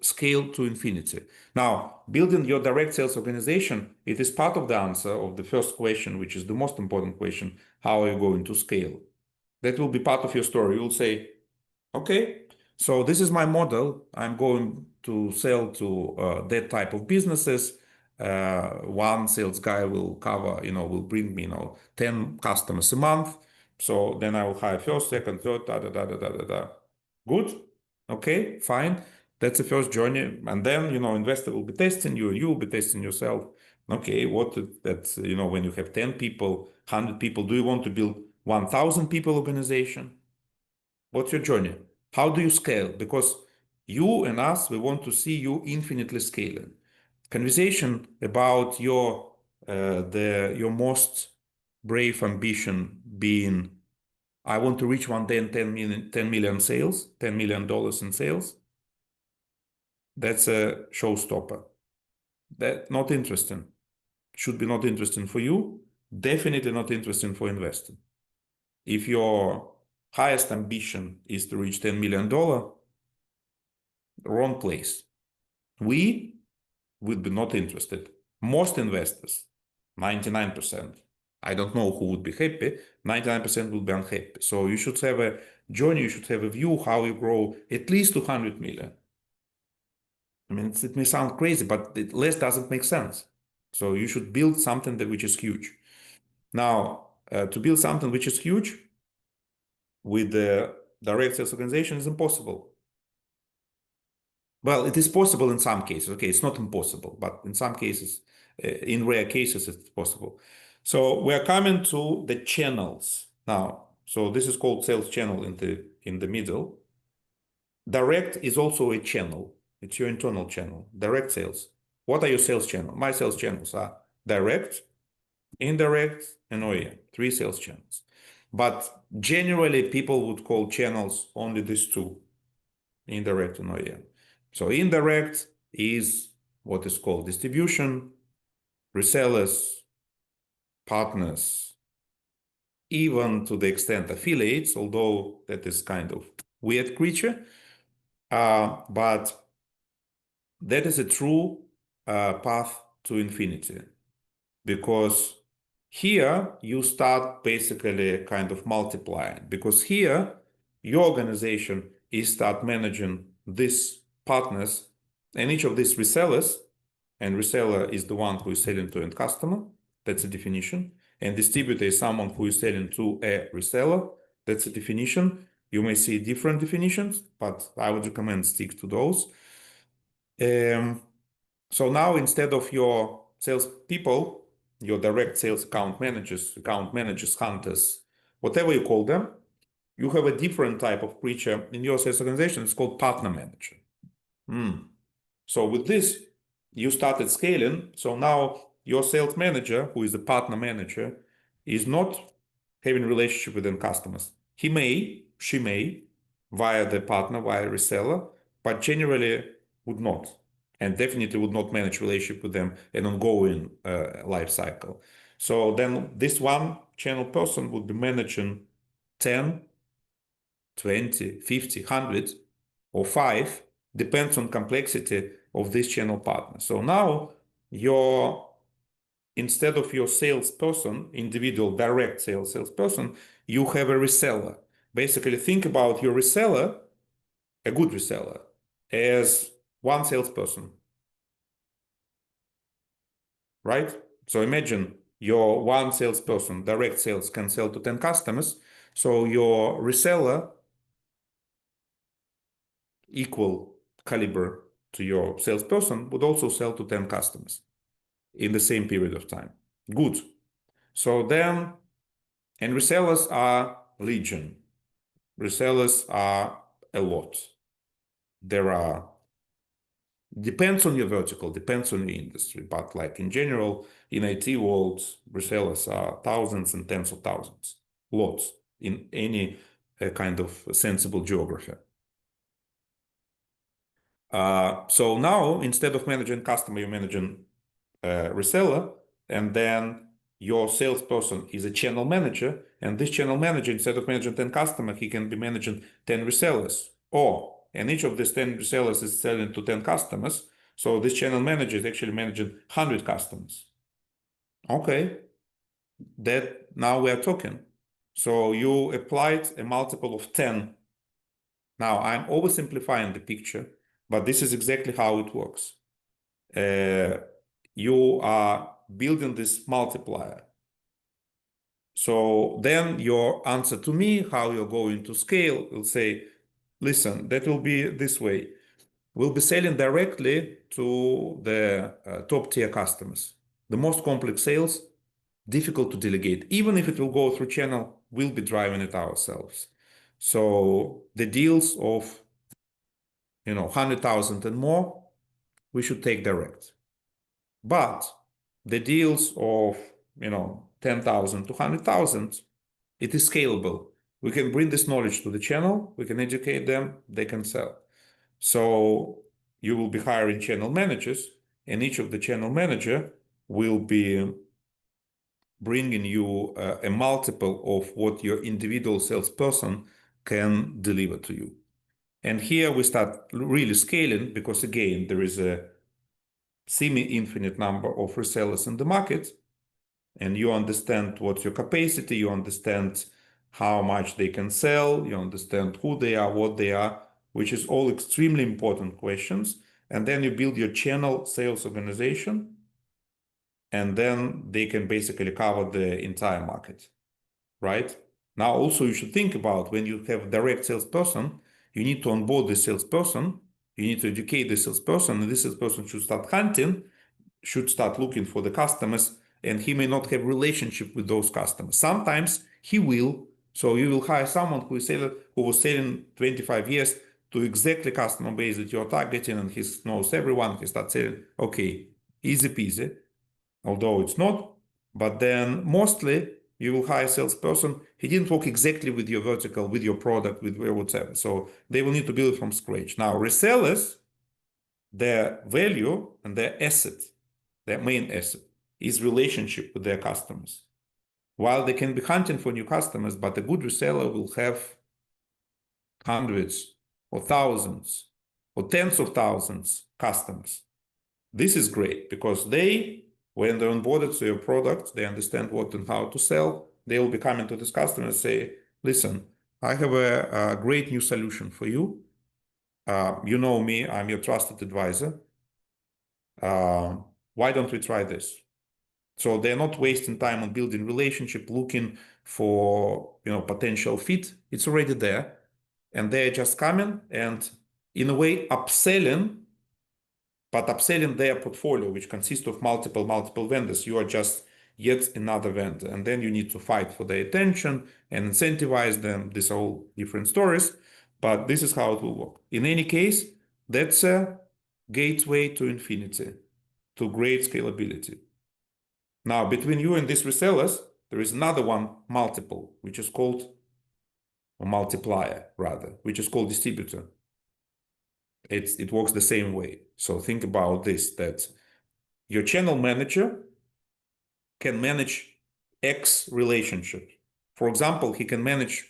scale to infinity? Now, building your direct sales organization, it is part of the answer of the first question, which is the most important question. How are you going to scale? That will be part of your story. You'll say, okay, so this is my model. I'm going to sell to that type of businesses. One sales guy will cover, will bring me, 10 customers a month. So then I will hire first, second, third, da da da da da da da. Good. Okay, fine. That's the first journey. And then, investor will be testing you, and you will be testing yourself. Okay, that's, when you have 10 people, 100 people, do you want to build 1,000 people organization? What's your journey? How do you scale? Because you and us, we want to see you infinitely scaling. Conversation about your most brave ambition being, I want to reach one day in 10 million sales, $10 million in sales. That's a showstopper. That not interesting. Should be not interesting for you. Definitely not interesting for investor. If your highest ambition is to reach $10 million, wrong place. We would be not interested. Most investors, 99%, I don't know who would be happy, 99% will be unhappy. So you should have a journey, you should have a view how you grow at least 200 million. I mean, it may sound crazy, but less doesn't make sense. So you should build something which is huge. Now, to build something which is huge with the direct sales organization is impossible. Well, it is possible in some cases. Okay, it's not impossible, but in some cases, in rare cases, it's possible. So we are coming to the channels now. So this is called sales channel in the middle. Direct is also a channel. It's your internal channel, direct sales. What are your sales channels? My sales channels are direct, indirect, and OEM, 3 sales channels. But generally, people would call channels only these 2, indirect and OEM. So indirect is what is called distribution, resellers, partners, even to the extent affiliates, although that is kind of weird creature. But that is a true path to infinity, because here you start basically kind of multiplying, because here your organization is start managing these partners and each of these resellers, and reseller is the one who is selling to end customer, that's a definition, and distributor is someone who is selling to a reseller, that's a definition. You may see different definitions, but I would recommend stick to those. So now instead of your salespeople, your direct sales account managers, hunters, whatever you call them, you have a different type of creature in your sales organization. It's called partner manager. So with this, you started scaling. So now your sales manager, who is a partner manager, is not having a relationship with end customers. She may, via the partner, via reseller, but generally would not, and definitely would not manage relationship with them an ongoing life cycle. So then this one channel person would be managing 10, 20, 50, 100, or 5, depends on complexity of this channel partner. So now instead of your salesperson, individual direct salesperson, you have a reseller. Basically, think about your reseller, a good reseller, as one salesperson, right? So imagine your one salesperson, direct sales, can sell to 10 customers. So your reseller, equal caliber to your salesperson, would also sell to 10 customers in the same period of time. Good. So then, and resellers are legion. Resellers are a lot. Depends on your vertical, depends on your industry, but like in general, in IT world, resellers are thousands and tens of thousands, lots in any kind of sensible geography. So now, instead of managing customer, you're managing reseller, and then your salesperson is a channel manager, and this channel manager, instead of managing 10 customers, he can be managing 10 resellers, and each of these 10 resellers is selling to 10 customers, so this channel manager is actually managing 100 customers. Okay, that now we are talking. So you applied a multiple of 10. Now I'm oversimplifying the picture, but this is exactly how it works. You are building this multiplier. So then your answer to me, how you're going to scale, will say, listen, that will be this way. We'll be selling directly to the top tier customers. The most complex sales, difficult to delegate. Even if it will go through channel, we'll be driving it ourselves. So the deals of 100,000 and more, we should take direct. But the deals of 10,000 to 100,000, it is scalable. We can bring this knowledge to the channel, we can educate them, they can sell. So you will be hiring channel managers, and each of the channel manager will be bringing you a multiple of what your individual salesperson can deliver to you. And here we start really scaling, because again, there is a semi-infinite number of resellers in the market, and you understand what's your capacity, you understand how much they can sell, you understand who they are, what they are, which is all extremely important questions. And then you build your channel sales organization, and then they can basically cover the entire market, right? Now, also you should think about, when you have a direct salesperson, you need to onboard the salesperson, you need to educate the salesperson, and this salesperson should start hunting, should start looking for the customers, and he may not have relationship with those customers. Sometimes he will. So you will hire someone who was selling 25 years to exactly customer base that you're targeting, and he knows everyone. He starts selling. Okay, easy peasy, although it's not. But then mostly you will hire a salesperson. He didn't work exactly with your vertical, with your product, with whatever. So they will need to build it from scratch. Now resellers, their value and their asset, their main asset, is relationship with their customers. While they can be hunting for new customers, but a good reseller will have hundreds or thousands or tens of thousands customers. This is great because they, when they're onboarded to your product, they understand what and how to sell. They will be coming to this customer and say, listen, I have a great new solution for you. You know me, I'm your trusted advisor. Why don't we try this? So they're not wasting time on building relationship, looking for potential fit. It's already there. And they're just coming and in a way upselling, but upselling their portfolio, which consists of multiple vendors. You are just yet another vendor. And then you need to fight for their attention and incentivize them. These are all different stories, but this is how it will work. In any case, that's a gateway to infinity, to great scalability. Now, between you and these resellers, there is another one, multiple, which is called, or multiplier rather, which is called distributor. It works the same way. So think about this, that your channel manager can manage X relationship. For example, she can manage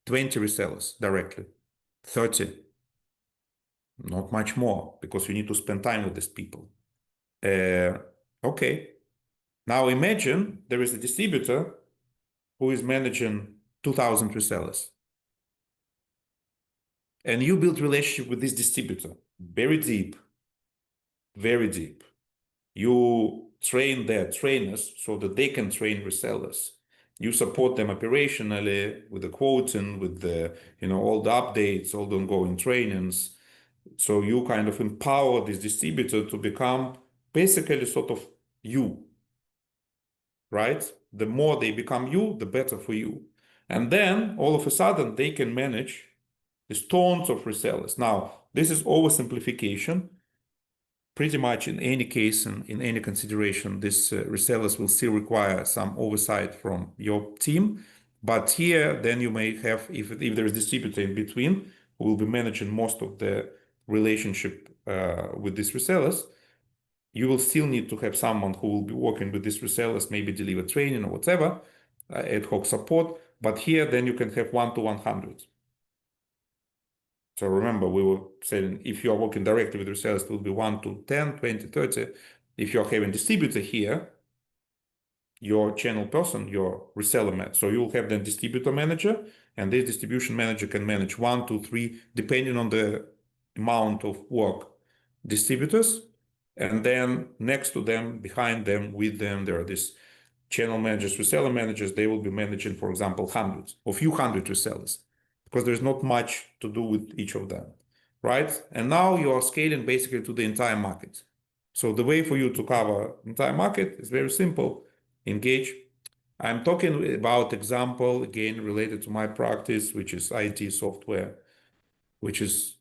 20 resellers directly, 30, not much more, because you need to spend time with these people. Okay. Now imagine there is a distributor who is managing 2,000 resellers. And you build relationship with this distributor, very deep, very deep. You train their trainers so that they can train resellers. You support them operationally with the quoting, with the, all the updates, all the ongoing trainings. So you kind of empower this distributor to become basically sort of you, right? The more they become you, the better for you. And then all of a sudden they can manage these tons of resellers. Now, this is oversimplification. Pretty much in any case and in any consideration, these resellers will still require some oversight from your team. But here, then you may have, if there is a distributor in between, who will be managing most of the relationship with these resellers, you will still need to have someone who will be working with these resellers, maybe deliver training or whatever, ad hoc support. But here, then you can have 1 to 100. So remember, we were saying if you are working directly with resellers, it will be 1 to 10, 20, 30. If you're having distributor here, your channel person, your reseller manager. So you'll have the distributor manager, and this distribution manager can manage 1, 2, 3, depending on the amount of work, distributors. And then next to them, behind them, with them, there are these channel managers, reseller managers. They will be managing, for example, hundreds or few hundred resellers, because there's not much to do with each of them, right? And now you are scaling basically to the entire market. So the way for you to cover entire market is very simple. Engage. I'm talking about example, again, related to my practice, which is IT software, which is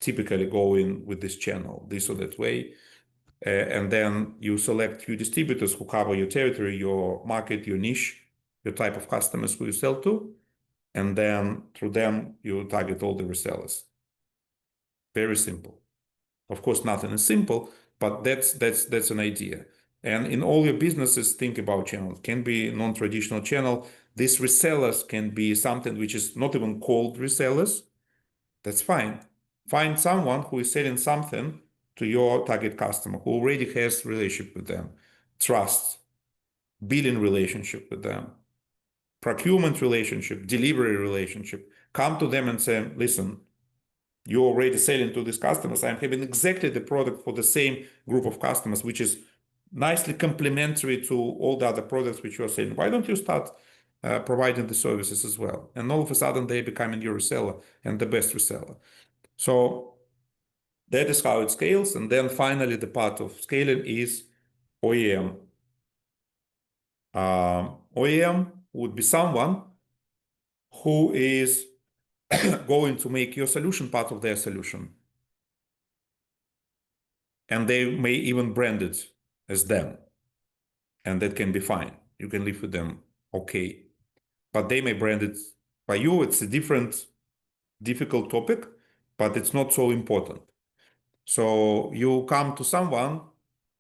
typically going with this channel, this or that way. And then you select few distributors who cover your territory, your market, your niche, your type of customers who you sell to. And then through them, you target all the resellers. Very simple. Of course, nothing is simple, but that's an idea. And in all your businesses, think about channels. Can be non-traditional channel. These resellers can be something which is not even called resellers. That's fine. Find someone who is selling something to your target customer, who already has relationship with them, trust, billing relationship with them, procurement relationship, delivery relationship. Come to them and say, listen, you're already selling to these customers. I'm having exactly the product for the same group of customers, which is nicely complementary to all the other products which you're selling. Why don't you start providing the services as well? And all of a sudden, they're becoming your reseller and the best reseller. So that is how it scales. And then finally, the part of scaling is OEM. OEM would be someone who is going to make your solution part of their solution. And they may even brand it as them. And that can be fine. You can live with them okay. But they may brand it by you. It's a different, difficult topic, but it's not so important. So you come to someone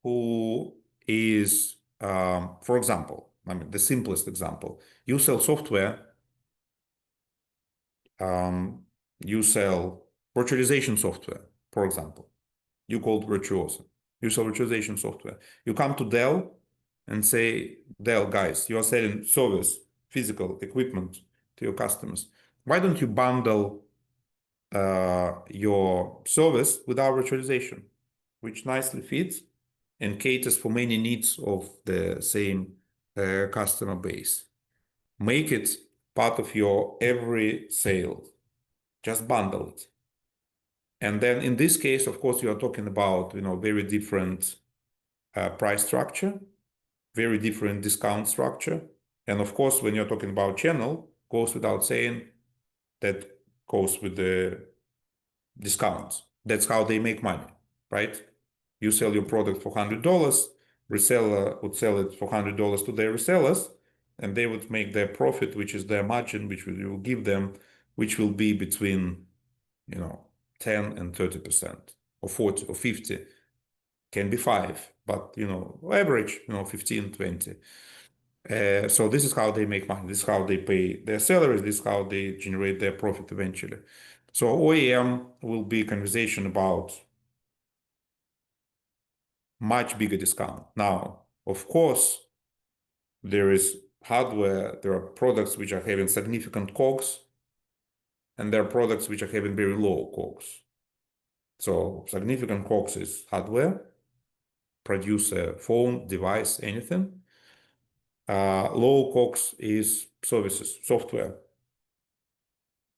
who is, for example, I mean, the simplest example, you sell software, you sell virtualization software, for example. You call it virtuoso. You sell virtualization software. You come to Dell and say, Dell, guys, you are selling service, physical equipment to your customers. Why don't you bundle your service with our virtualization, which nicely fits and caters for many needs of the same customer base. Make it part of your every sale. Just bundle it. And then in this case, of course, you are talking about very different price structure, very different discount structure. And of course, when you're talking about channel, goes without saying, that goes with the discounts. That's how they make money, right? You sell your product for $100, reseller would sell it for $100 to their resellers, and they would make their profit, which is their margin, which you will give them, which will be between 10 and 30%, or 40 or 50, can be 5, but average 15, 20. So this is how they make money. This is how they pay their salaries. This is how they generate their profit eventually. So OEM will be a conversation about much bigger discount. Now, of course, there is hardware, there are products which are having significant COGS, and there are products which are having very low COGS. So significant COGS is hardware, produce a phone, device, anything. Low COGS is services, software.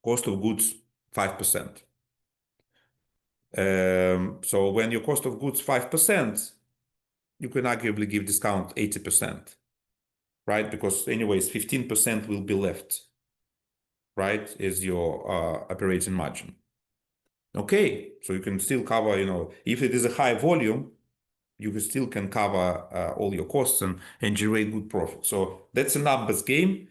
Cost of goods, 5%. So when your cost of goods 5%, you can arguably give discount 80%, right? Because anyways, 15% will be left, right, as your operating margin. Okay, so you can still cover, if it is a high volume, you still can cover all your costs and generate good profit. So that's a numbers game.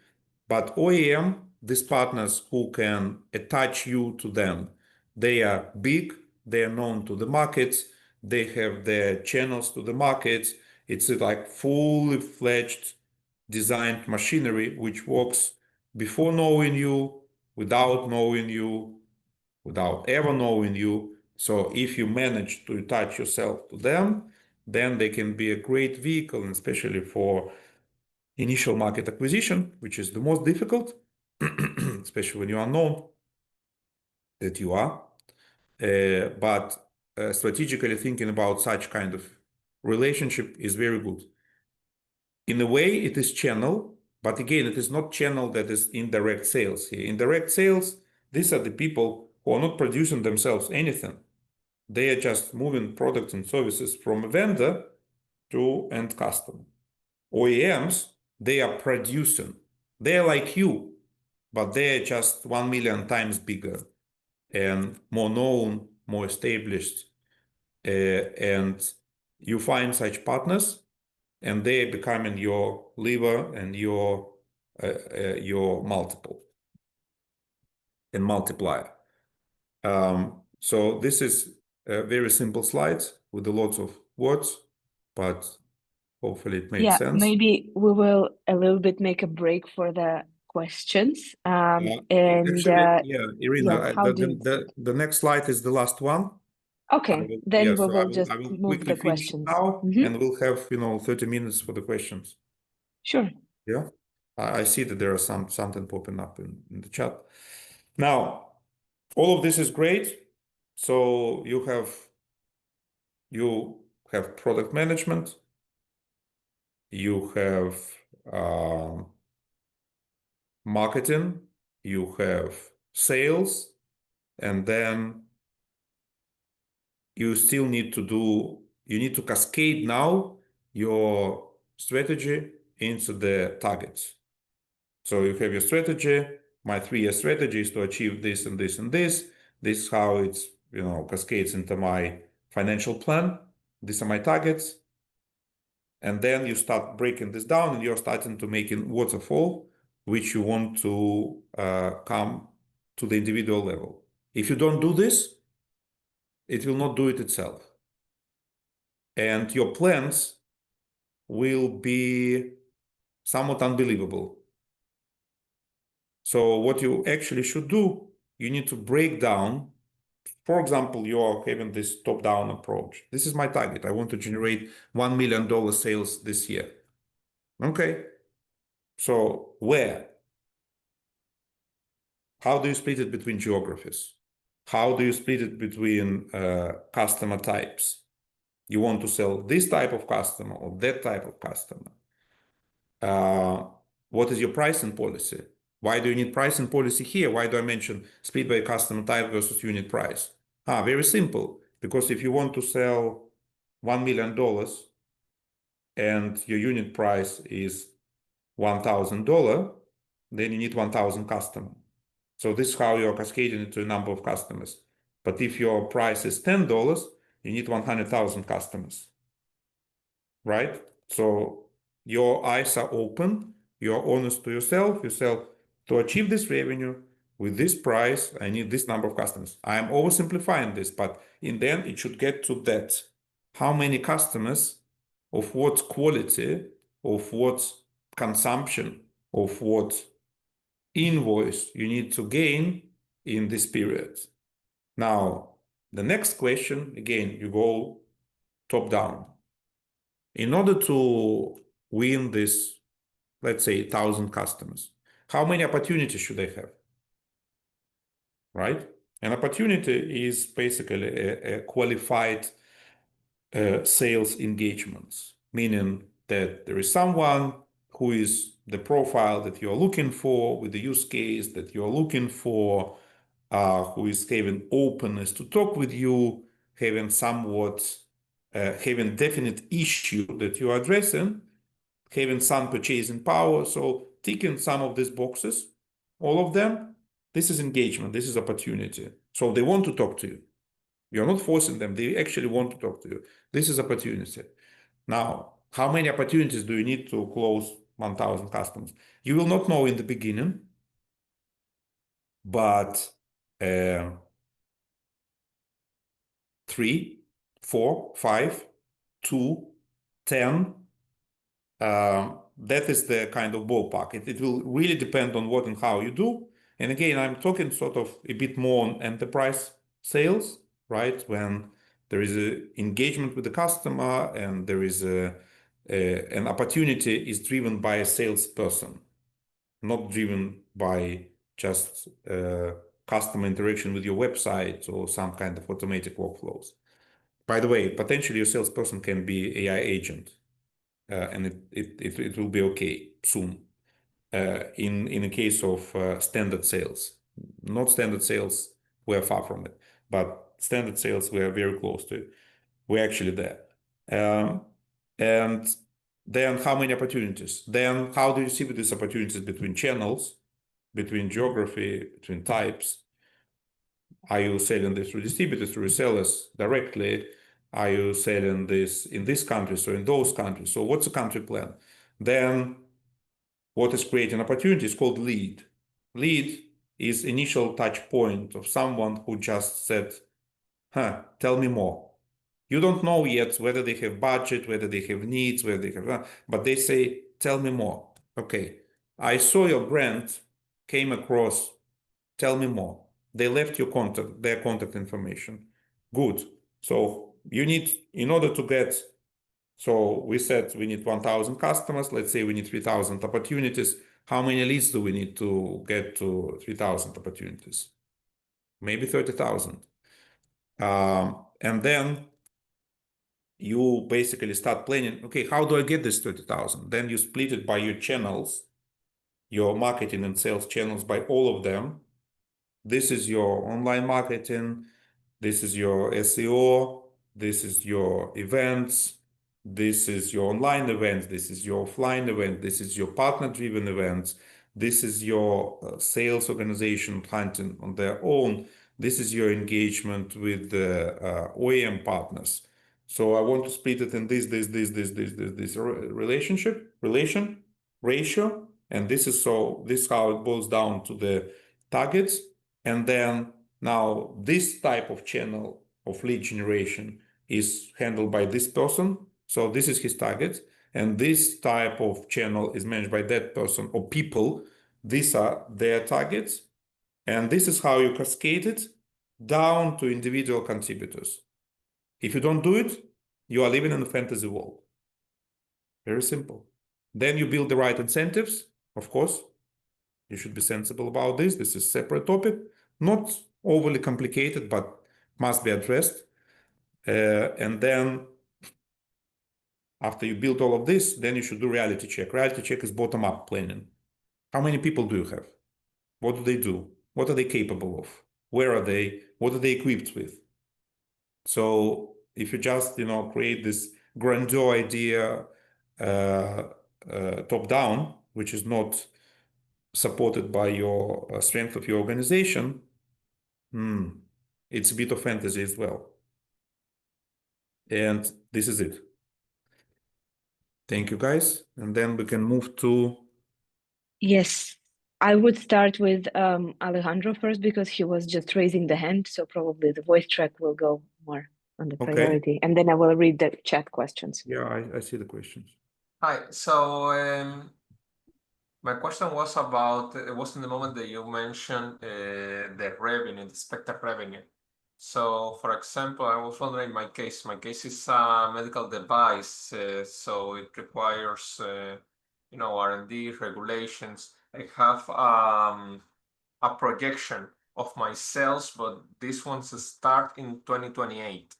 But OEM, these partners who can attach you to them, they are big, they are known to the markets, they have their channels to the markets. It's like fully fledged designed machinery which works before knowing you, without knowing you, without ever knowing you. So if you manage to attach yourself to them, then they can be a great vehicle, and especially for initial market acquisition, which is the most difficult, especially when you are known that you are. But strategically thinking about such kind of relationship is very good. In a way, it is channel, but again, it is not channel that is indirect sales here. Indirect sales, these are the people who are not producing themselves anything. They are just moving products and services from a vendor to end customer. OEMs, they are producing. They are like you, but they are just 1 million times bigger and more known, more established. And you find such partners, and they are becoming your lever and your multiple and multiplier. So this is a very simple slide with a lot of words, but hopefully it made Yeah, sense. maybe we will a little bit make a break for the questions. And Actually, yeah, Irina, yeah, how do you see it? the next slide is the last one. Okay, then we So will just I will move quickly the finish it questions. now, Hmm. and we'll have 30 minutes for the questions. Sure. Yeah, I see that there are something popping up in the chat. Now, all of this is great. So you have product management, you have marketing, you have sales, and then you still need to cascade now your strategy into the targets. So you have your strategy. My 3-year strategy is to achieve this and this and this. This is how it's, cascades into my financial plan. These are my targets. And then you start breaking this down, and you're starting to making waterfall, which you want to come to the individual level. If you don't do this, it will not do it itself. And your plans will be somewhat unbelievable. So what you actually should do, you need to break down. For example, you're having this top-down approach. This is my target. I want to generate $1 million sales this year. Okay. So where? How do you split it between geographies? How do you split it between customer types? You want to sell this type of customer or that type of customer? What is your pricing policy? Why do you need pricing policy here? Why do I mention split by customer type versus unit price? Very simple. Because if you want to sell $1 million and your unit price is $1,000, then you need 1,000 customers. So this is how you're cascading it to a number of customers. But if your price is $10, you need 100,000 customers, right? So your eyes are open, you're honest to yourself. You say, to achieve this revenue with this price, I need this number of customers. I am oversimplifying this, but in the end, it should get to that. How many customers, of what quality, of what consumption, of what invoice you need to gain in this period. Now, the next question, again, you go top down. In order to win this, let's say, 1,000 customers, how many opportunities should I have? Right? An opportunity is basically a qualified sales engagements, meaning that there is someone who is the profile that you're looking for with the use case that you're looking for, who is having openness to talk with you, having having definite issue that you're addressing, having some purchasing power. So ticking some of these boxes, all of them, this is engagement, this is opportunity. So they want to talk to you. You're not forcing them. They actually want to talk to you. This is opportunity. Now, how many opportunities do you need to close 1,000 customers? You will not know in the beginning, but 3, 4, 5, 2, 10, that is the kind of ballpark. It will really depend on what and how you do. And again, I'm talking sort of a bit more on enterprise sales, right? When there is an engagement with the customer and there is an opportunity is driven by a salesperson, not driven by just customer interaction with your website or some kind of automatic workflows. By the way, potentially your salesperson can be AI agent, and it will be okay soon. In the case of standard sales, not standard sales, we're far from it, but standard sales, we are very close to it. We're actually there. And then how many opportunities? Then how do you see these opportunities between channels, between geography, between types? Are you selling this through distributors, through resellers directly? Are you selling this in this country, so in those countries? So what's the country plan? Then what is creating opportunity is called lead. Lead is initial touch point of someone who just said, tell me more. You don't know yet whether they have budget, whether they have needs, whether they have, but they say, tell me more. Okay, I saw your brand, came across, tell me more. They left your contact, their contact information. Good. So you need, in order to get, so we said we need 1,000 customers. Let's say we need 3,000 opportunities. How many leads do we need to get to 3,000 opportunities? Maybe 30,000. And then you basically start planning, okay, how do I get this 30,000? Then you split it by your channels, your marketing and sales channels, by all of them. This is your online marketing, this is your SEO, this is your events, this is your online events, this is your offline event, this is your partner-driven events, this is your sales organization hunting on their own, this is your engagement with the OEM partners. So I want to split it in this ratio, and this is how it boils down to the targets. And then now this type of channel of lead generation is handled by this person. So this is his target. And this type of channel is managed by that person or people. These are their targets. And this is how you cascade it down to individual contributors. If you don't do it, you are living in a fantasy world. Very simple. Then you build the right incentives. Of course, you should be sensible about this. This is a separate topic, not overly complicated, but must be addressed. And then after you build all of this, then you should do reality check. Reality check is bottom-up planning. How many people do you have? What do they do? What are they capable of? Where are they? What are they equipped with? So if you just, create this grandeur idea top down, which is not supported by your strength of your organization, it's a bit of fantasy as well. And this is it. Thank you, guys. And then we can move to. Yes, I would start with Alejandro first because he was just raising the hand, so probably the voice track will go more on the Okay. priority, and then I will read the chat questions. Yeah, I see the questions. Hi. So my question was about, it was in the moment that you mentioned the revenue, the expected revenue. So for example, I was wondering my case is a medical device, so it requires, R&D regulations. I have a projection of my sales, but these ones start in 2028.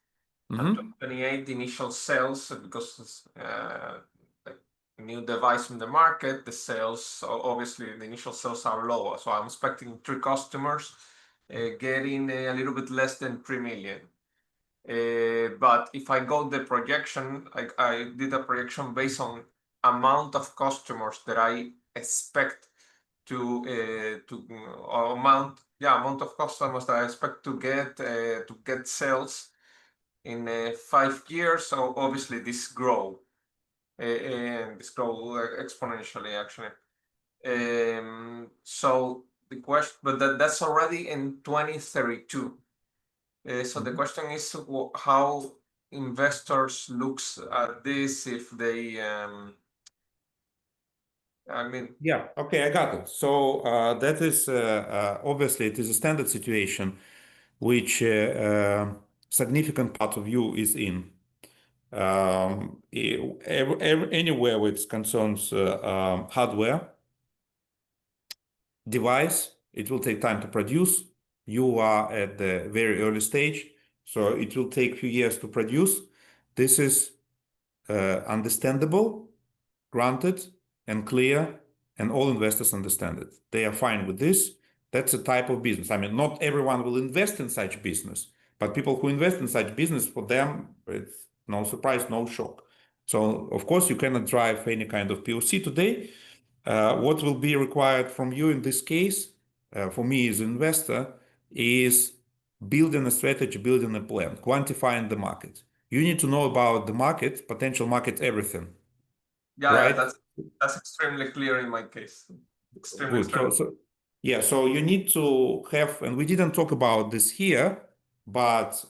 And 2028, the initial sales, because it's like a new device in the market, the sales, obviously the initial sales are lower. So I'm expecting 3 customers getting a little bit less than 3 million. But if I go the projection, I did a projection based on amount of customers that I expect amount of customers that I expect to get sales in 5 years. So obviously this grow exponentially actually. So the question, but that's already in 2032. So the question is how investors looks at this if they Yeah, okay, I got it. So that is obviously it is a standard situation which significant part of you is in. Anywhere which concerns hardware, device, it will take time to produce. You are at the very early stage, so it will take a few years to produce. This is understandable, granted, and clear, and all investors understand it. They are fine with this. That's a type of business. I mean, not everyone will invest in such business, but people who invest in such business, for them, it's no surprise, no shock. So, of course, you cannot drive any kind of POC today. What will be required from you in this case, for me as an investor, is building a strategy, building a plan, quantifying the market. You need to know about the market, potential market, everything. Yeah, right? That's extremely clear in my case. Extremely. Good. So you need to have, and we didn't talk about this here, but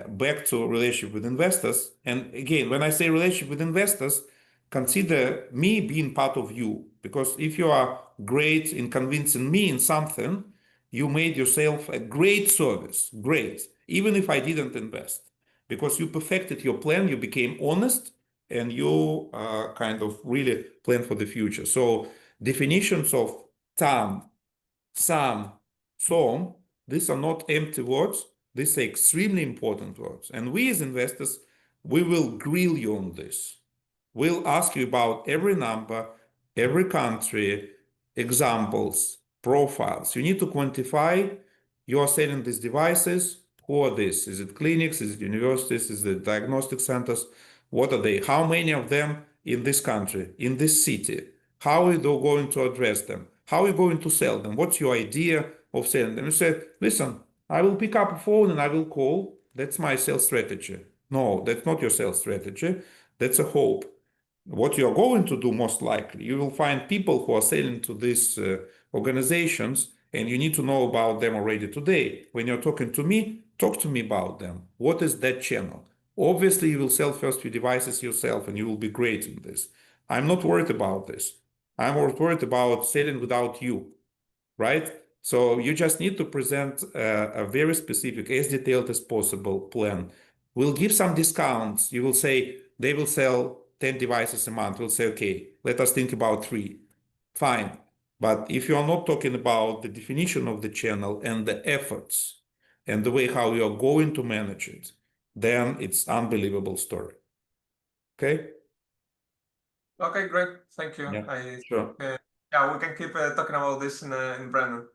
back to relationship with investors. And again, when I say relationship with investors, consider me being part of you, because if you are great in convincing me in something, you made yourself a great service, great, even if I didn't invest, because you perfected your plan, you became honest, and you kind of really plan for the future. So definitions of TAM, SAM, SOM, these are not empty words. These are extremely important words. And we as investors, we will grill you on this. We'll ask you about every number, every country, examples, profiles. You need to quantify. You are selling these devices. Who are these? Is it clinics? Is it universities? Is it diagnostic centers? What are they? How many of them in this country, in this city? How are you going to address them? How are you going to sell them? What's your idea of selling them? You say, listen, I will pick up a phone and I will call. That's my sales strategy. No, that's not your sales strategy. That's a hope. What you are going to do most likely, you will find people who are selling to these organizations, and you need to know about them already today. When you're talking to me, talk to me about them. What is that channel? Obviously, you will sell first few devices yourself, and you will be great in this. I'm not worried about this. I'm worried about selling without you, right? So you just need to present a very specific, as detailed as possible plan. We'll give some discounts. You will say they will sell 10 devices a month. We'll say, okay, let us think about 3. Fine. But if you are not talking about the definition of the channel and the efforts and the way how you are going to manage it, then it's unbelievable story. Okay? Okay, great. Thank you. Yeah, sure. Yeah, we can keep talking about this in Brandon.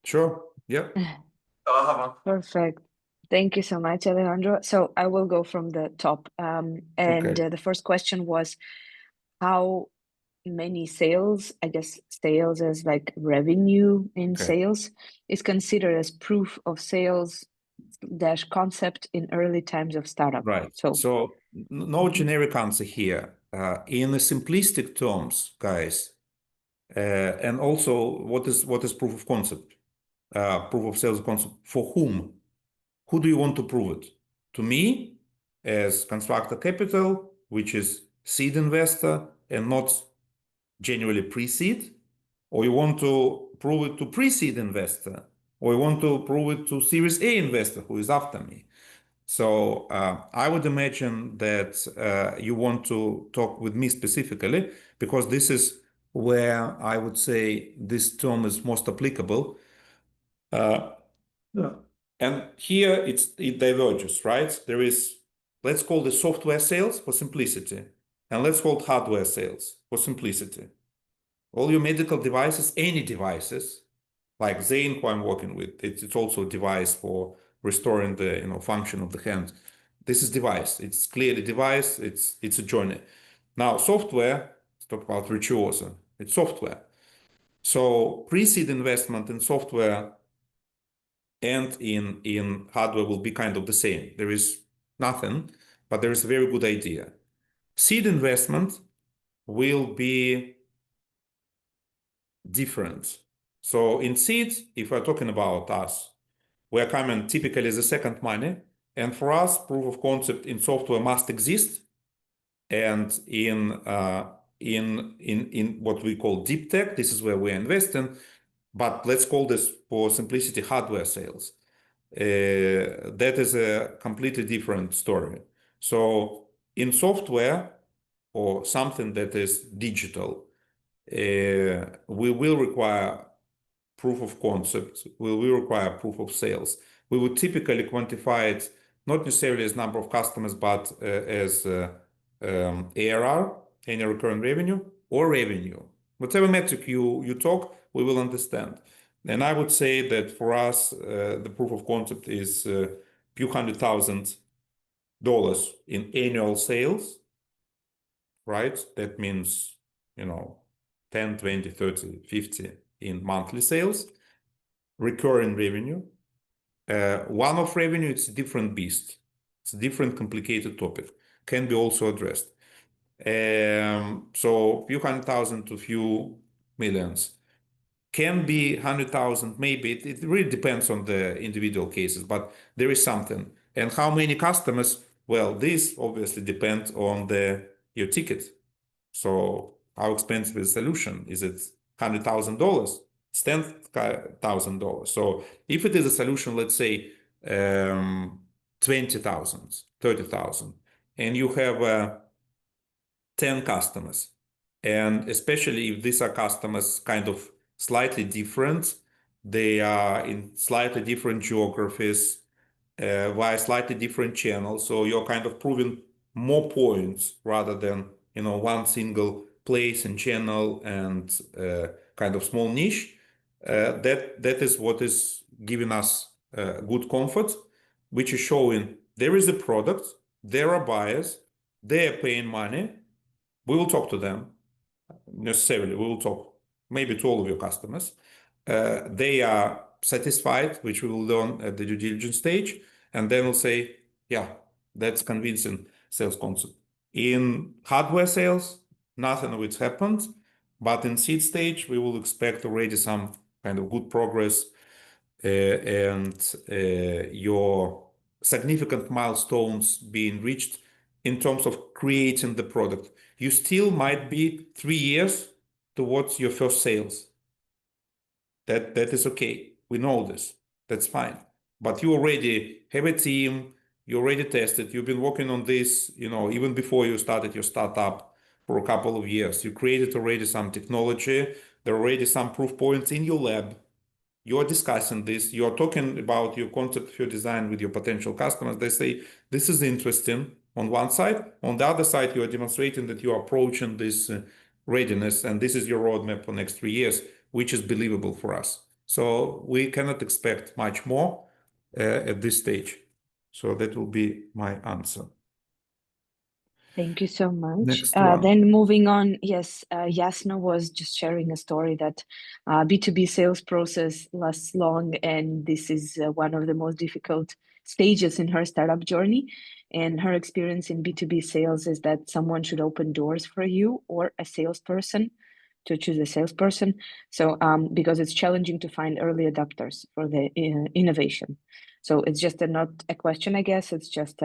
Sure. Yeah. So I'll have one. Perfect. Thank you so much, Alejandro. So I will go from the top. Okay. The first question was how many sales, I guess sales as like revenue in Okay. sales, is considered as proof of sales dash concept in early times of startup. Right. So So no generic answer here. In the simplistic terms, guys, and also what is proof of concept? Proof of sales concept for whom? Who do you want to prove it? To me, as Constructor Capital, which is seed investor and not generally pre-seed, or you want to prove it to pre-seed investor, or you want to prove it to Series A investor who is after me. So I would imagine that you want to talk with me specifically, because this is where I would say this term is most applicable. And here it diverges, right? There is, let's call the software sales for simplicity, and let's call it hardware sales for simplicity. All your medical devices, any devices, like Zane, who I'm working with, it's also a device for restoring the function of the hand. This is device. It's clearly device. It's a journey. Now software. Let's talk about Virtuoso. It's software. So pre-seed investment in software and in hardware will be kind of the same. There is nothing, but there is a very good idea. Seed investment will be different. So in seeds, if we're talking about us, we're coming typically as a second money. And for us, proof of concept in software must exist. And in what we call deep tech, this is where we're investing. But let's call this, for simplicity, hardware sales. That is a completely different story. So in software or something that is digital, we will require proof of concept, we will require proof of sales. We would typically quantify it not necessarily as number of customers, but as ARR, annual recurring revenue, or revenue. Whatever metric you talk, we will understand. And I would say that for us, the proof of concept is a few $100,000 in annual sales, right? That means, 10, 20, 30, 50 in monthly sales, recurring revenue. One-off revenue, it's a different beast. It's a different complicated topic, can be also addressed. So few $100,000 to few millions. Can be 100,000, maybe. It really depends on the individual cases, but there is something. And how many customers? Well, this obviously depends on your ticket. So how expensive is the solution? Is it $100,000? It's $10,000. So if it is a solution, let's say 20,000, 30,000, and you have 10 customers, and especially if these are customers kind of slightly different, they are in slightly different geographies, via slightly different channels. So you're kind of proving more points rather than one single place and channel and kind of small niche. That is what is giving us good comfort, which is showing there is a product, there are buyers, they are paying money. We will talk to them necessarily. We will talk maybe to all of your customers. They are satisfied, which we will learn at the due diligence stage, and then we'll say, yeah, that's convincing sales concept. In hardware sales, nothing of it happened, but in seed stage, we will expect already some kind of good progress and your significant milestones being reached in terms of creating the product. You still might be 3 years towards your first sales. That is okay. We know this. That's fine. But you already have a team. You already tested. You've been working on this, even before you started your startup for a couple of years. You created already some technology. There are already some proof points in your lab. You are discussing this. You are talking about your concept of your design with your potential customers. They say, this is interesting on one side. On the other side, you are demonstrating that you are approaching this readiness, and this is your roadmap for next 3 years, which is believable for us. So we cannot expect much more at this stage. So that will be my answer. Thank you so much. Next one. Then moving on, yes, Yasna was just sharing a story that B2B sales process lasts long, and this is one of the most difficult stages in her startup journey. And her experience in B2B sales is that someone should open doors for you or a salesperson to choose a salesperson. So because it's challenging to find early adopters for the innovation. So it's just not a question, I guess. It's just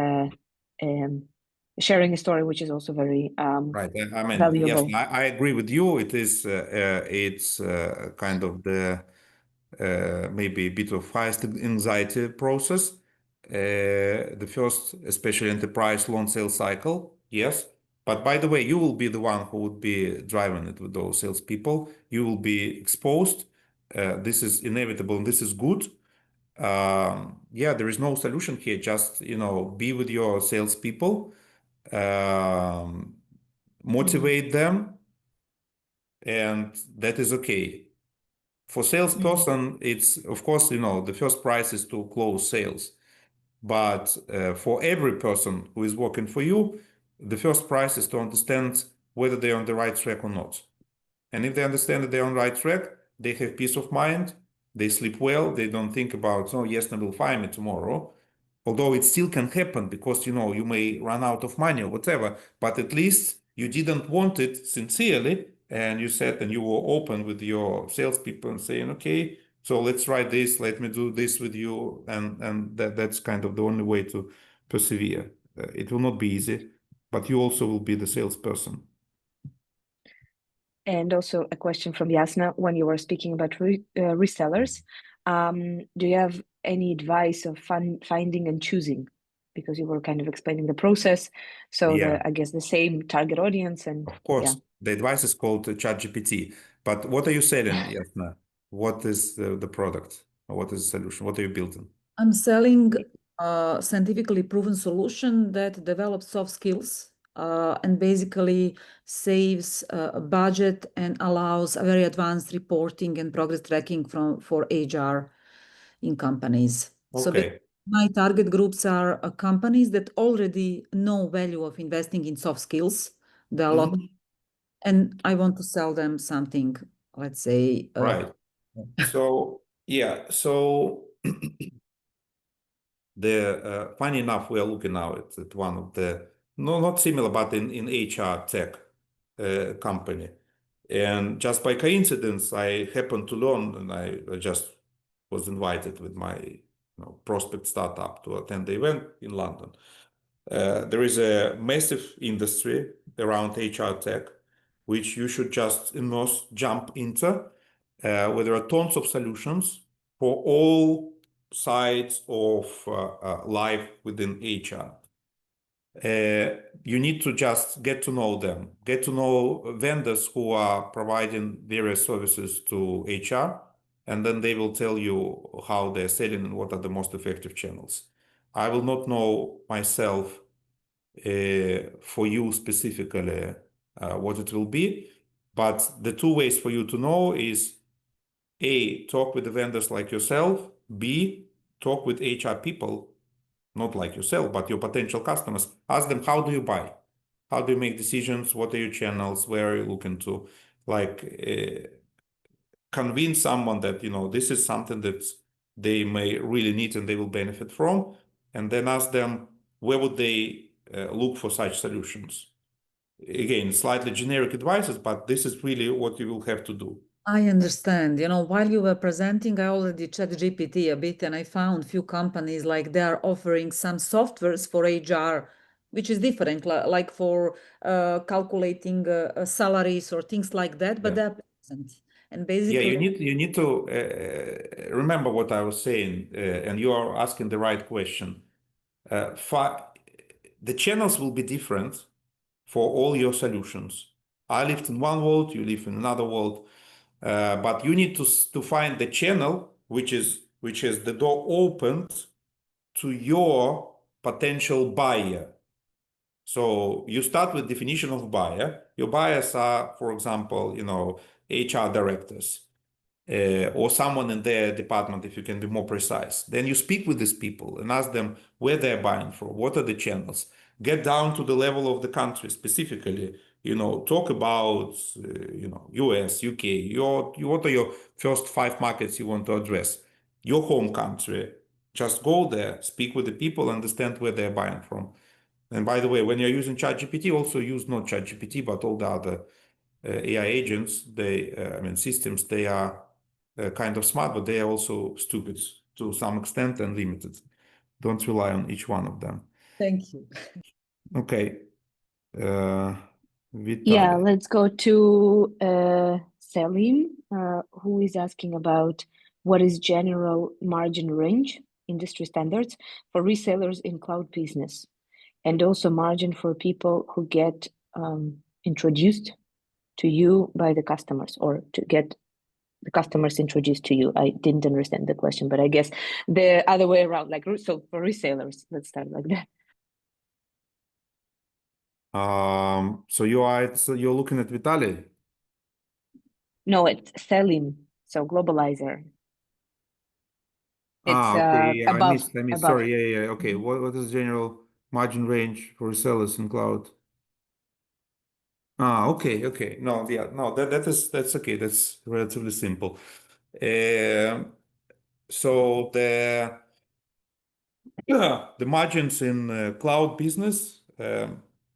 sharing a story, which is also very right. I mean, valuable. yes, I agree with you. It is, it's kind of the maybe a bit of highest anxiety process. The first, especially enterprise long sales cycle, yes. But by the way, you will be the one who would be driving it with those salespeople. You will be exposed. This is inevitable, and this is good. Yeah, there is no solution here. Just be with your salespeople, motivate them, and that is okay. For salesperson, it's of course, the first price is to close sales. But for every person who is working for you, the first price is to understand whether they're on the right track or not. And if they understand that they're on the right track, they have peace of mind, they sleep well, they don't think about, oh, yes, they will fire me tomorrow. Although it still can happen because, you may run out of money or whatever, but at least you didn't want it sincerely, and you said, and you were open with your salespeople and saying, okay, so let's try this, let me do this with you, and that's kind of the only way to persevere. It will not be easy, but you also will be the salesperson. And also a question from Yasna, when you were speaking about resellers, do you have any advice of finding and choosing? Because you were kind of explaining the process. So Yeah. I guess the same target audience and Of course, yeah. the advice is called ChatGPT. But what are you selling, Yasna? What is the product? Or what is the solution? What are you building? I'm selling a scientifically proven solution that develops soft skills and basically saves a budget and allows a very advanced reporting and progress tracking for HR in companies. So Okay. my target groups are companies that already know value of investing in soft skills. There are a lot, and I want to sell them something, let's say. Right. So, yeah. So the funny enough, we are looking now at one of the, no, not similar, but in HR tech company. And just by coincidence, I happened to learn, and I just was invited with my prospect startup to attend the event in London. There is a massive industry around HR tech, which you should just jump into, where there are tons of solutions for all sides of life within HR. You need to just get to know them, get to know vendors who are providing various services to HR, and then they will tell you how they're selling and what are the most effective channels. I will not know myself for you specifically what it will be, but the two ways for you to know is A, talk with the vendors like yourself, B, talk with HR people, not like yourself, but your potential customers. Ask them, how do you buy? How do you make decisions? What are your channels? Where are you looking to? Convince someone that, this is something that they may really need and they will benefit from. And then ask them, where would they look for such solutions? Again, slightly generic advices, but this is really what you will have to do. I understand. While you were presenting, I already checked GPT a bit, and I found few companies like they are offering some softwares for HR, which is different, like for calculating salaries or things like that, but Yeah. they're present. And Yeah, basically, you need to remember what I was saying, and you are asking the right question. The channels will be different for all your solutions. I live in one world, you live in another world, but you need to find the channel which is the door opened to your potential buyer. So you start with definition of buyer. Your buyers are, for example, HR directors or someone in their department, if you can be more precise. Then you speak with these people and ask them where they're buying from, what are the channels. Get down to the level of the country specifically. Talk about US, UK. What are your first 5 markets you want to address? Your home country. Just go there, speak with the people, understand where they're buying from. And by the way, when you're using ChatGPT, also use not ChatGPT, but all the other AI agents, systems, they are kind of smart, but they are also stupid to some extent and limited. Don't rely on each one of them. thank you. Okay. Yeah, Vitaly. let's go to Selim, who is asking about what is general margin range, industry standards for resellers in cloud business, and also margin for people who get introduced to you by the customers or to get the customers introduced to you. I didn't understand the question, but I guess the other way around, like, so for resellers, let's start like that. So you're looking at Vitaly? No, it's Selim, so globalizer. It's Okay, yeah, I above. missed. Sorry, yeah. Okay, what is general margin range for resellers in cloud? Okay. No, yeah, no, that's okay. That's relatively simple. So the margins in cloud business,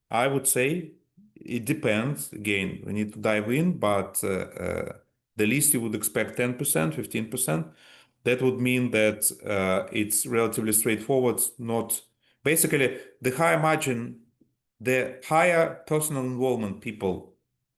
I would say it depends. Again, we need to dive in, but the least you would expect 10%, 15%. That would mean that it's relatively straightforward. Not basically the higher margin, the higher personal involvement people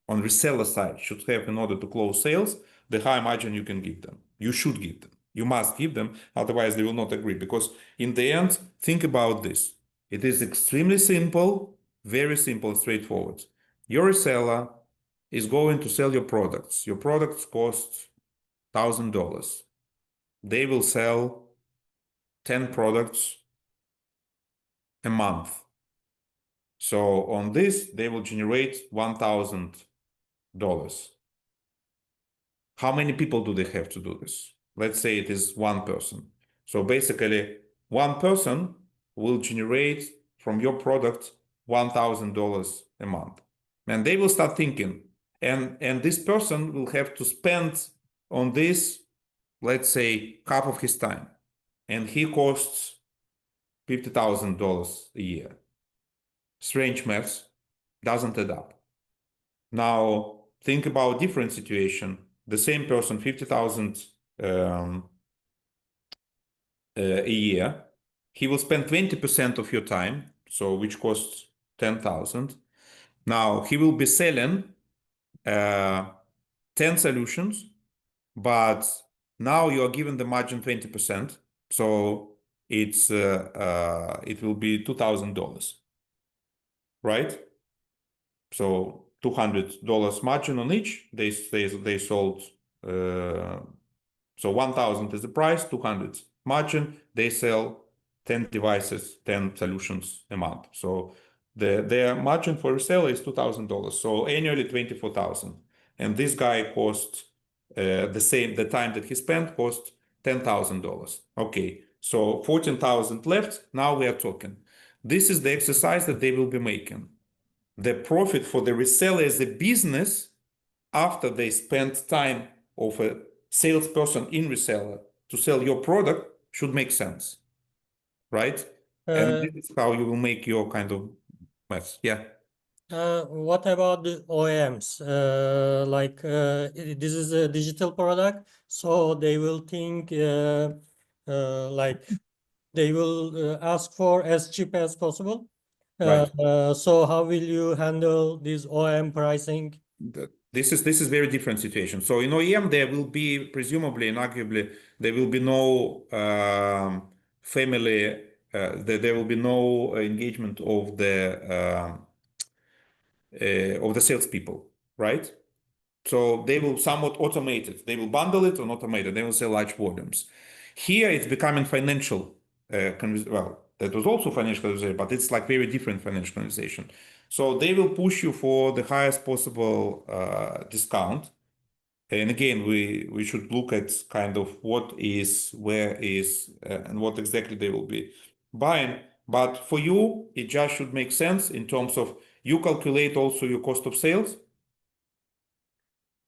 on reseller side should have in order to close sales, the higher margin you can give them. You should give them. You must give them, otherwise they will not agree. Because in the end, think about this. It is extremely simple, very simple, straightforward. Your reseller is going to sell your products. Your products cost $1,000. They will sell 10 products a month. So on this, they will generate $1,000. How many people do they have to do this? Let's say it is one person. So basically, one person will generate from your product $1,000 a month. And they will start thinking, and this person will have to spend on this, let's say, half of his time. And he costs $50,000 a year. Strange maths, doesn't add up. Now, think about different situation. The same person, 50,000 a year, he will spend 20% of your time, so which costs 10,000. Now, he will be selling 10 solutions, but now you are given the margin 20%, so it will be $2,000, right? So $200 margin on each. They sold. So 1,000 is the price, 200 margin. They sell 10 devices, 10 solutions a month. So their margin for reseller is $2,000. So annually 24,000. And this guy cost the time that he spent cost $10,000. Okay, so 14,000 left. Now we are talking. This is the exercise that they will be making. The profit for the reseller as a business after they spend time of a salesperson in reseller to sell your product should make sense, right? And this is how you will make your kind of math. Yeah. What about the OEMs? This is a digital product, so they will think like they will ask for as cheap as possible. Right. So how will you handle this OEM pricing? This is very different situation. So in OEM, there will be presumably and arguably there will be no family. There will be no engagement of the salespeople, right? So they will somewhat automate it. They will bundle it or automate it. They will sell large volumes. Here it's becoming financial. Well, that was also financial conversation, but it's like very different financial conversation. So they will push you for the highest possible discount. And again, we should look at kind of what is, where is, and what exactly they will be buying. But for you, it just should make sense in terms of you calculate also your cost of sales.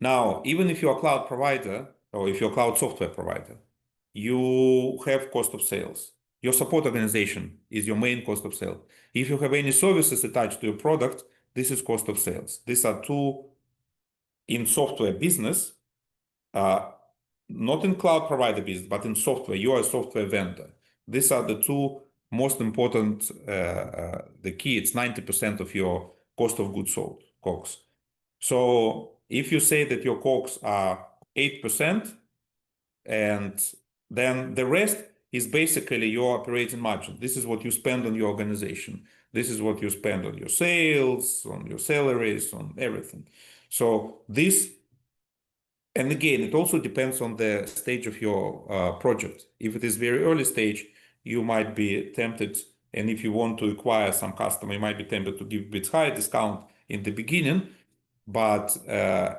Now, even if you're a cloud provider or if you're a cloud software provider, you have cost of sales. Your support organization is your main cost of sale. If you have any services attached to your product, this is cost of sales. These are two in software business, not in cloud provider business, but in software. You are a software vendor. These are the two most important, the key, it's 90% of your cost of goods sold, COGS. So if you say that your COGS are 8%, and then the rest is basically your operating margin. This is what you spend on your organization. This is what you spend on your sales, on your salaries, on everything. So this, and again, it also depends on the stage of your project. If it is very early stage, you might be tempted, and if you want to acquire some customer, you might be tempted to give a bit higher discount in the beginning. But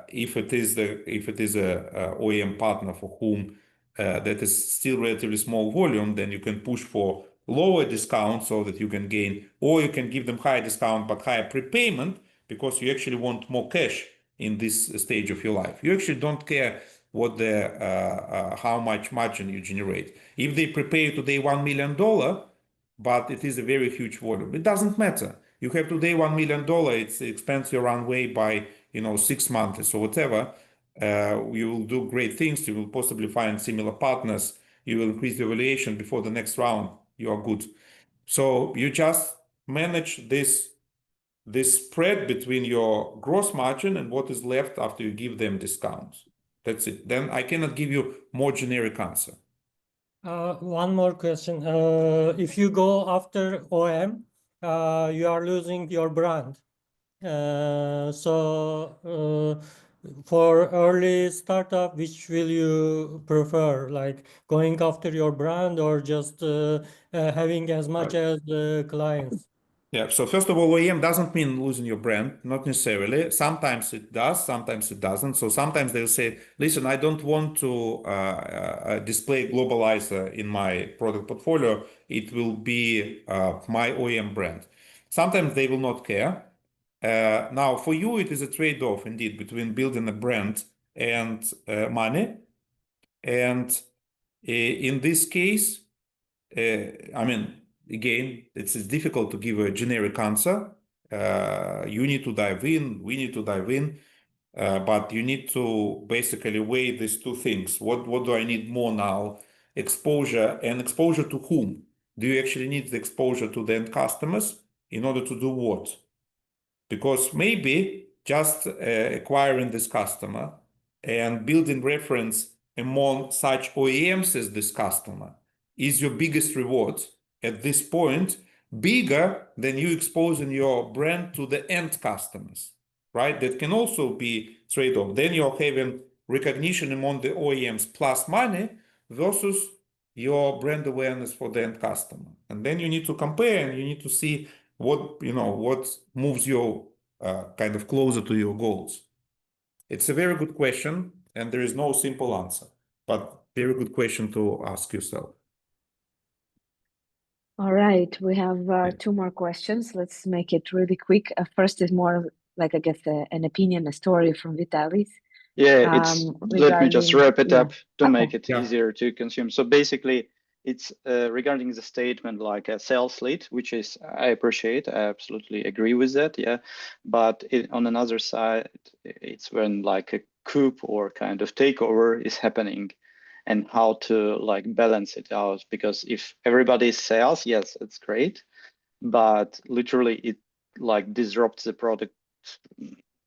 if it is a OEM partner for whom that is still relatively small volume, then you can push for lower discount so that you can gain, or you can give them higher discount but higher prepayment because you actually want more cash in this stage of your life. You actually don't care what how much margin you generate. If they prepay you today $1 million, but it is a very huge volume, it doesn't matter. You have today $1 million, it expands your runway by 6 months or whatever. You will do great things. You will possibly find similar partners. You will increase your valuation before the next round. You are good. So you just manage this spread between your gross margin and what is left after you give them discounts. That's it. Then I cannot give you more generic answer. One more question. If you go after OEM, you are losing your brand. For early startup, which will you prefer? Like going after your brand or just having as much as clients? Yeah. So first of all, OEM doesn't mean losing your brand, not necessarily. Sometimes it does, sometimes it doesn't. So sometimes they'll say, listen, I don't want to display globalizer in my product portfolio. It will be my OEM brand. Sometimes they will not care. Now, for you, it is a trade-off indeed between building a brand and money. And in this case, I mean, again, it's difficult to give a generic answer. You need to dive in, we need to dive in, but you need to basically weigh these two things. What do I need more now? Exposure, and exposure to whom? Do you actually need the exposure to the end customers in order to do what? Because maybe just acquiring this customer and building reference among such OEMs as this customer is your biggest reward at this point, bigger than you exposing your brand to the end customers, right? That can also be trade-off. Then you're having recognition among the OEMs plus money versus your brand awareness for the end customer. And then you need to compare and you need to see what moves you kind of closer to your goals. It's a very good question, and there is no simple answer, but very good question to ask yourself. All right, we have 2 more questions. Let's make it really quick. First is more like, I guess, an opinion, a story from Vitalis. Yeah, let me just wrap it up to make it Yeah. easier to consume. So basically, it's regarding the statement like a sales lead, which is I appreciate, I absolutely agree with that, yeah. But on another side, it's when like a coup or kind of takeover is happening, and how to like balance it out. Because if everybody is sales, yes, it's great, but literally it like disrupts the product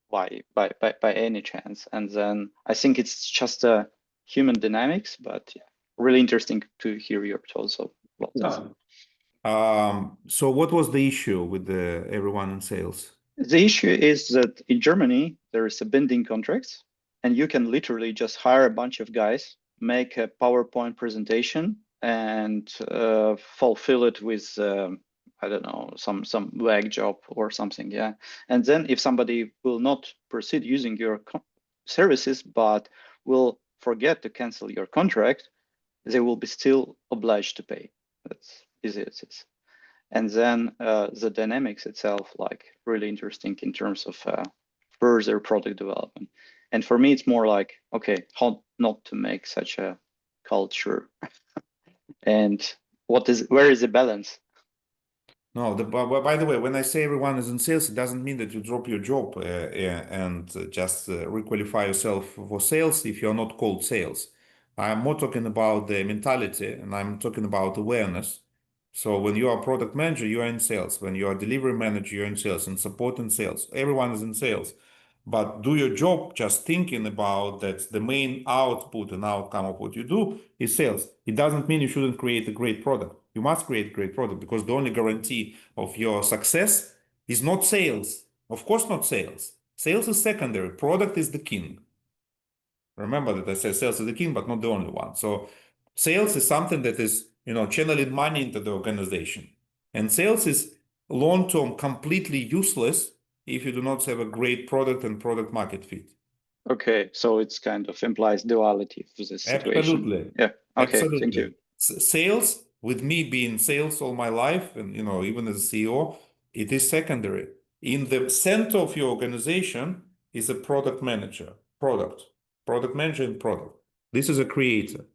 by any chance. And then I think it's just a human dynamics, but yeah, really interesting to hear your thoughts about this. So what was the issue with everyone in sales? The issue is that in Germany, there is a binding contracts, and you can literally just hire a bunch of guys, make a PowerPoint presentation, and fulfill it with I don't know, some wag job or something, yeah. And then if somebody will not proceed using your services, but will forget to cancel your contract, they will be still obliged to pay. That's easy as it is. And then the dynamics itself, like really interesting in terms of further product development. And for me, it's more like, okay, how not to make such a culture, and where is the balance? No, by the way, when I say everyone is in sales, it doesn't mean that you drop your job and just requalify yourself for sales if you're not called sales. I'm more talking about the mentality, and I'm talking about awareness. So when you are a product manager, you are in sales. When you are a delivery manager, you're in sales, and support in sales. Everyone is in sales. But do your job just thinking about that the main output and outcome of what you do is sales. It doesn't mean you shouldn't create a great product. You must create a great product, because the only guarantee of your success is not sales. Of course, not sales. Sales is secondary. Product is the king. Remember that I said sales is the king, but not the only one. So sales is something that is, channeling money into the organization. And sales is long-term completely useless if you do not have a great product and product market fit. Okay, so it's kind of implies duality for this situation. Absolutely. Yeah. Okay. Absolutely. Thank you. Sales, with me being sales all my life, and even as a CEO, it is secondary. In the center of your organization is a product manager, product manager and product. This is a creator.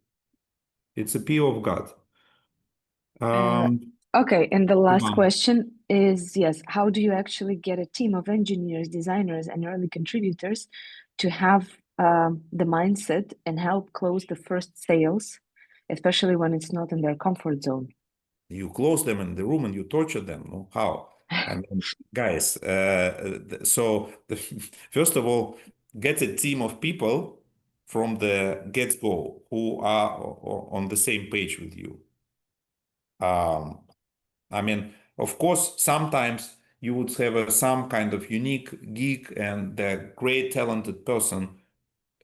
It's a PO of God. Okay, and the last Ivan. question is, yes, how do you actually get a team of engineers, designers, and early contributors to have the mindset and help close the first sales, especially when it's not in their comfort zone? You close them in the room and you torture them. No? How? I mean, guys, first of all, get a team of people from the get-go who are on the same page with you. I mean, of course, sometimes you would have some kind of unique geek and a great talented person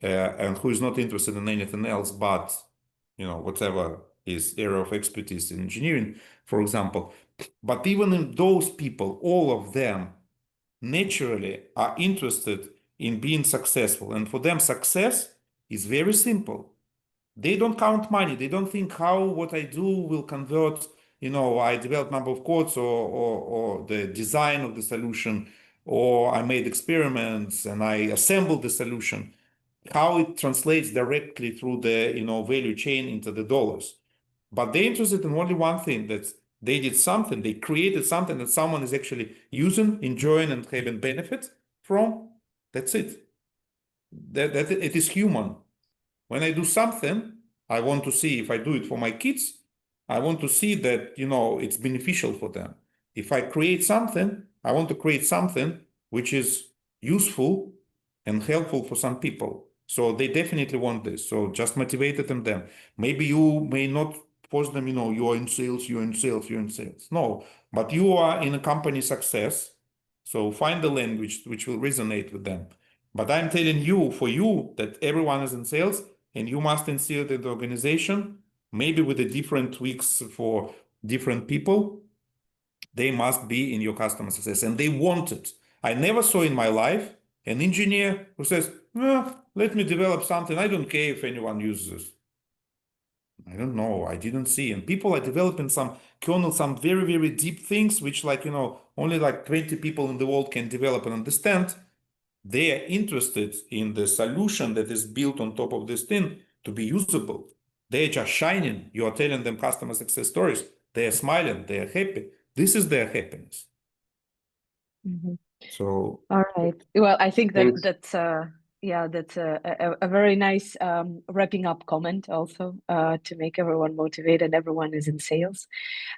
and who is not interested in anything else but, whatever his area of expertise in engineering, for example. But even in those people, all of them naturally are interested in being successful. And for them, success is very simple. They don't count money. They don't think how what I do will convert, I developed number of codes or the design of the solution, or I made experiments and I assembled the solution, how it translates directly through the, value chain into the dollars. But they're interested in only one thing, that they did something, they created something that someone is actually using, enjoying, and having benefit from. That's it. That it is human. When I do something, I want to see, if I do it for my kids, I want to see that, it's beneficial for them. If I create something, I want to create something which is useful and helpful for some people. So they definitely want this. So just motivate them. Maybe you may not force them, you are in sales, you're in sales, you're in sales. No, but you are in a company success. So find the language which will resonate with them. But I'm telling you, for you, that everyone is in sales, and you must instill it in the organization, maybe with the different tweaks for different people. They must be in your customer success, and they want it. I never saw in my life an engineer who says, let me develop something. I don't care if anyone uses this. I don't know. I didn't see. And people are developing some kernel, some very, very deep things, which only 20 people in the world can develop and understand. They are interested in the solution that is built on top of this thing to be usable. They're just shining. You are telling them customer success stories. They are smiling. They are happy. This is their happiness. So, all right. Well, I think Thanks. that's a very nice wrapping up comment also to make everyone motivated and everyone is in sales.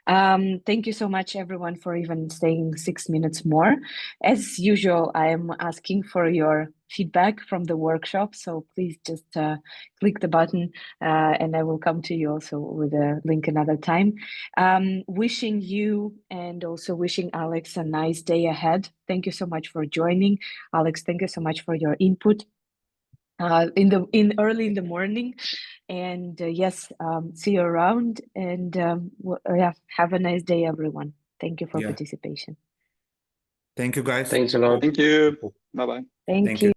Thank you so much, everyone, for even staying 6 minutes more. As usual, I am asking for your feedback from the workshop. So please just click the button and I will come to you also with a link another time. Wishing you and also wishing Alex a nice day ahead. Thank you so much for joining. Alex, thank you so much for your input in early in the morning. And yes, see you around and have a nice day, everyone. Thank you for participation. Thank you, guys. Thanks a lot. Thank you. Bye-bye. Thank you.